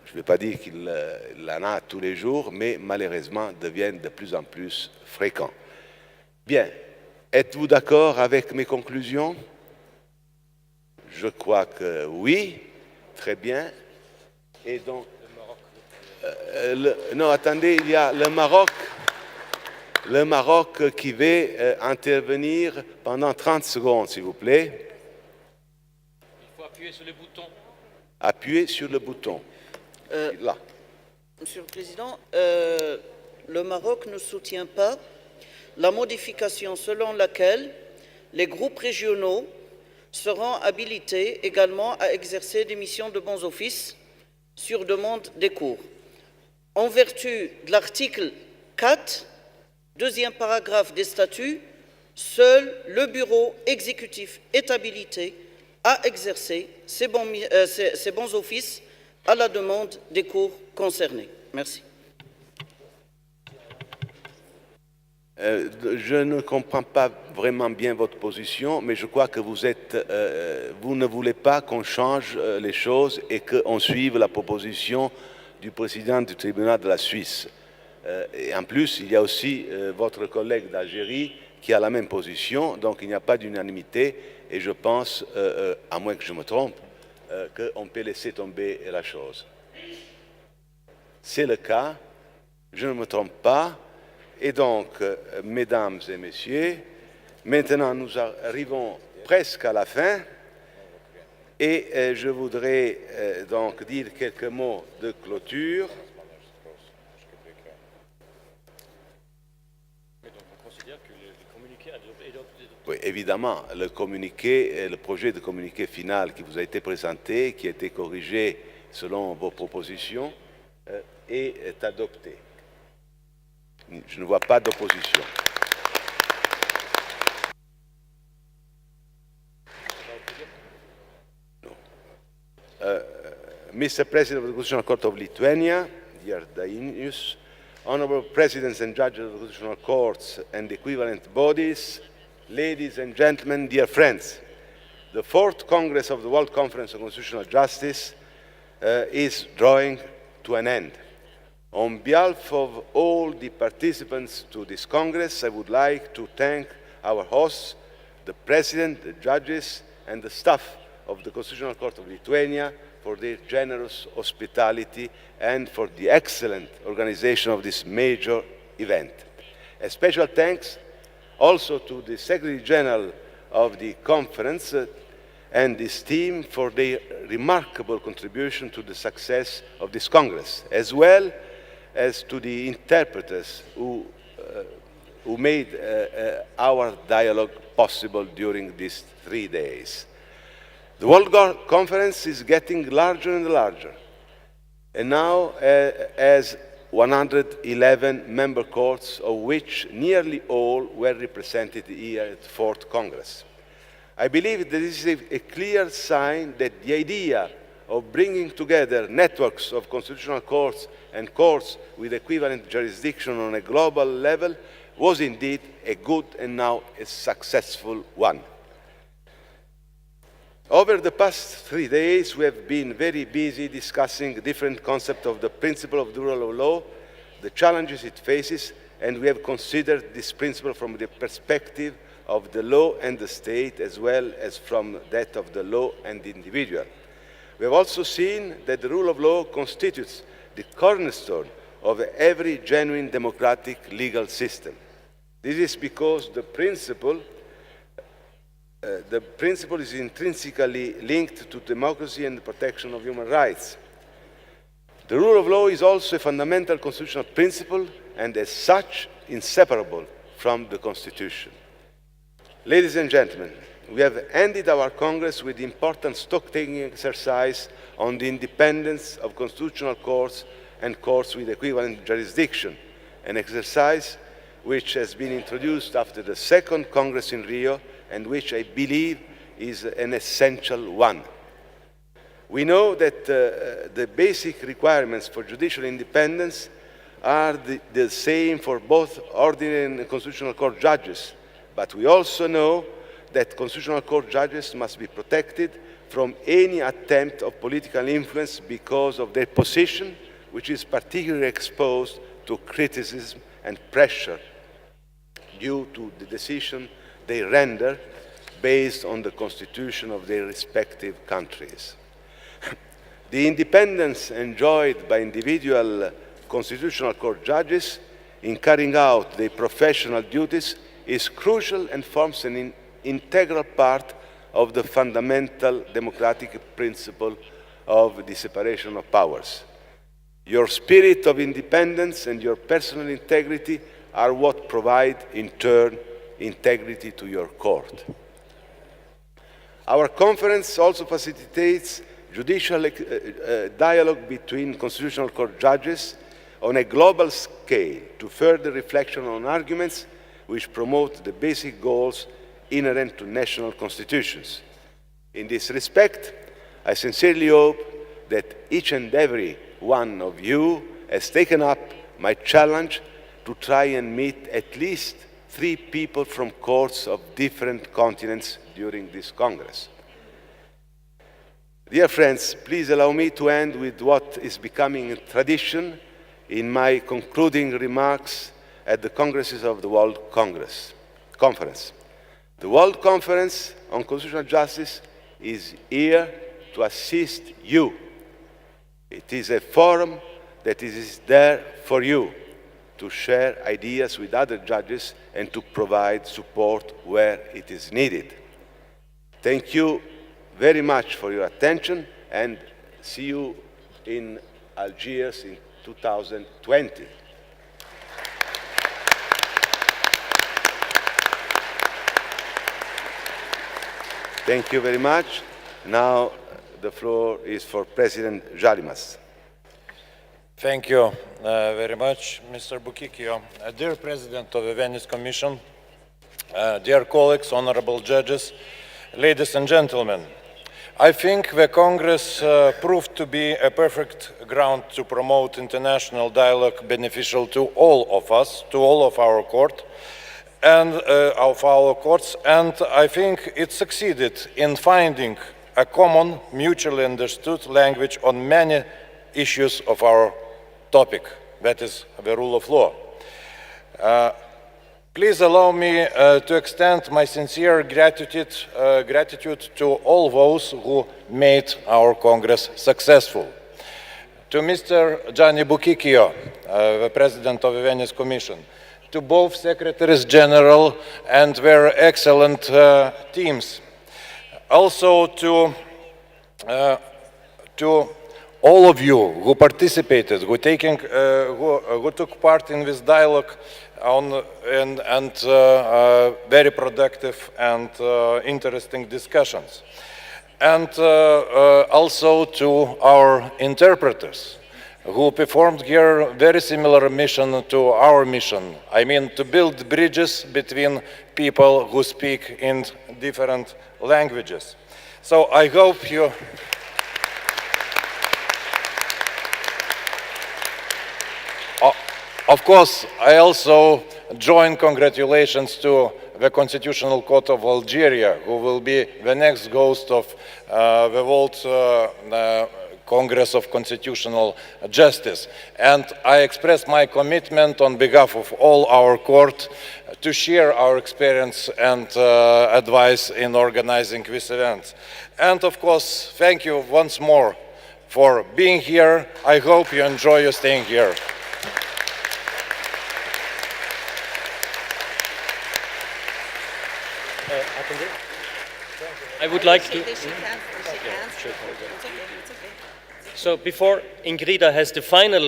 je ne vais pas dire qu'il en a tous les jours, mais malheureusement deviennent de plus en plus fréquents. Bien, êtes-vous d'accord avec mes conclusions? Je crois que oui, très bien. Et donc, non, attendez, il y a le Maroc qui va intervenir pendant 30 secondes, s'il vous plaît. Appuyez sur le bouton. Appuyez sur le bouton. Là. Monsieur le Président, le Maroc ne soutient pas la modification selon laquelle les groupes régionaux seront habilités également à exercer des missions de bons offices sur demande des cours. En vertu de l'article 4, deuxième paragraphe des statuts, seul le bureau exécutif est habilité à exercer ces bons offices à la demande des cours concernés. Merci. Je ne comprends pas vraiment bien votre position, mais je crois que vous ne voulez pas qu'on change les choses et qu'on suive la proposition du président du tribunal de la Suisse. Et en plus, il y a aussi votre collègue d'Algérie qui a la même position, donc il n'y a pas d'unanimité et je pense, à moins que je me trompe, qu'on peut laisser tomber la chose. C'est le cas, je ne me trompe pas. Et donc, mesdames et messieurs, maintenant nous arrivons presque à la fin et je voudrais donc dire quelques mots de clôture. Oui, évidemment, le projet de communiqué final qui vous a été présenté, qui a été corrigé selon vos propositions, est adopté. Je ne vois pas d'opposition. Mr. President of the Constitutional Court of Lithuania, dear Dainius, Honorable Presidents and Judges of the Constitutional Courts and equivalent bodies, ladies and gentlemen, dear friends, the 4th Congress of the World Conference on Constitutional Justice is drawing to an end. On behalf of all the participants to this Congress, I would like to thank our hosts, the President, the judges, and the staff of the Constitutional Court of Lithuania for their generous hospitality and for the excellent organization of this major event. A special thanks also to the Secretary General of the conference and his team for their remarkable contribution to the success of this Congress, as well as to the interpreters who made our dialogue possible during these 3 days. The World Conference is getting larger and larger, and now has 111 member courts, of which nearly all were represented here at the 4th Congress. I believe that this is a clear sign that the idea of bringing together networks of constitutional courts and courts with equivalent jurisdiction on a global level was indeed a good and now a successful one. Over the past 3 days, we have been very busy discussing different concepts of the principle of the rule of law, the challenges it faces, and we have considered this principle from the perspective of the law and the state, as well as from that of the law and the individual. We have also seen that the rule of law constitutes the cornerstone of every genuine democratic legal system. This is because the principle is intrinsically linked to democracy and the protection of human rights. The rule of law is also a fundamental constitutional principle and as such inseparable from the Constitution. Ladies and gentlemen, we have ended our Congress with the important stock-taking exercise on the independence of constitutional courts and courts with equivalent jurisdiction, an exercise which has been introduced after the 2nd Congress in Rio and which I believe is an essential one. We know that the basic requirements for judicial independence are the same for both ordinary and constitutional court judges, but we also know that constitutional court judges must be protected from any attempt of political influence because of their position, which is particularly exposed to criticism and pressure due to the decision they render based on the constitution of their respective countries. The independence enjoyed by individual constitutional court judges in carrying out their professional duties is crucial and forms an integral part of the fundamental democratic principle of the separation of powers. Your spirit of independence and your personal integrity are what provide, in turn, integrity to your court. Our conference also facilitates judicial dialogue between Constitutional Court judges on a global scale to further reflection on arguments which promote the basic goals inherent to national constitutions. In this respect, I sincerely hope that each and every one of you has taken up my challenge to try and meet at least 3 people from courts of different continents during this Congress. Dear friends, please allow me to end with what is becoming a tradition in my concluding remarks at the Congresses of the World Conference. The World Conference on Constitutional Justice is here to assist you. It is a forum that is there for you to share ideas with other judges and to provide support where it is needed. Thank you very much for your attention and see you in Algiers in 2020. Thank you very much. Now the floor is for President Jarimas. Thank you very much, Mr. Bukikio. Dear President of the Venice Commission, dear colleagues, honorable judges, ladies and gentlemen, I think the Congress proved to be a perfect ground to promote international dialogue beneficial to all of us, to all of our courts, and I think it succeeded in finding a common, mutually understood language on many issues of our topic, that is the rule of law. Please allow me to extend my sincere gratitude to all those who made our Congress successful. To Mr. Gianni Bukikio, the President of the Venice Commission, to both Secretaries General and their excellent teams. Also to all of you who participated, who took part in this dialogue and very productive and interesting discussions. And also to our interpreters, who performed here a very similar mission to our mission. I mean, to build bridges between people who speak in different languages. So I hope you... Of course, I also join congratulations to the Constitutional Court of Algeria, who will be the next host of the World Congress of Constitutional Justice. And I express my commitment on behalf of all our court to share our experience and advice in organizing this event. And of course, thank you once more for being here. I hope you enjoy your staying here. I would like to... So before Ingrida has the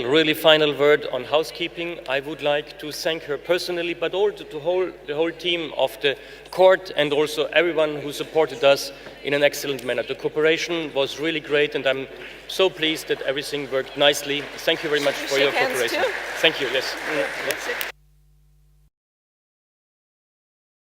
really final word on housekeeping, I would like to thank her personally, but also to the whole team of the court and also everyone who supported us in an excellent manner. The cooperation was really great, and I'm so pleased that everything worked nicely. Thank you very much for your cooperation. Thank you, yes.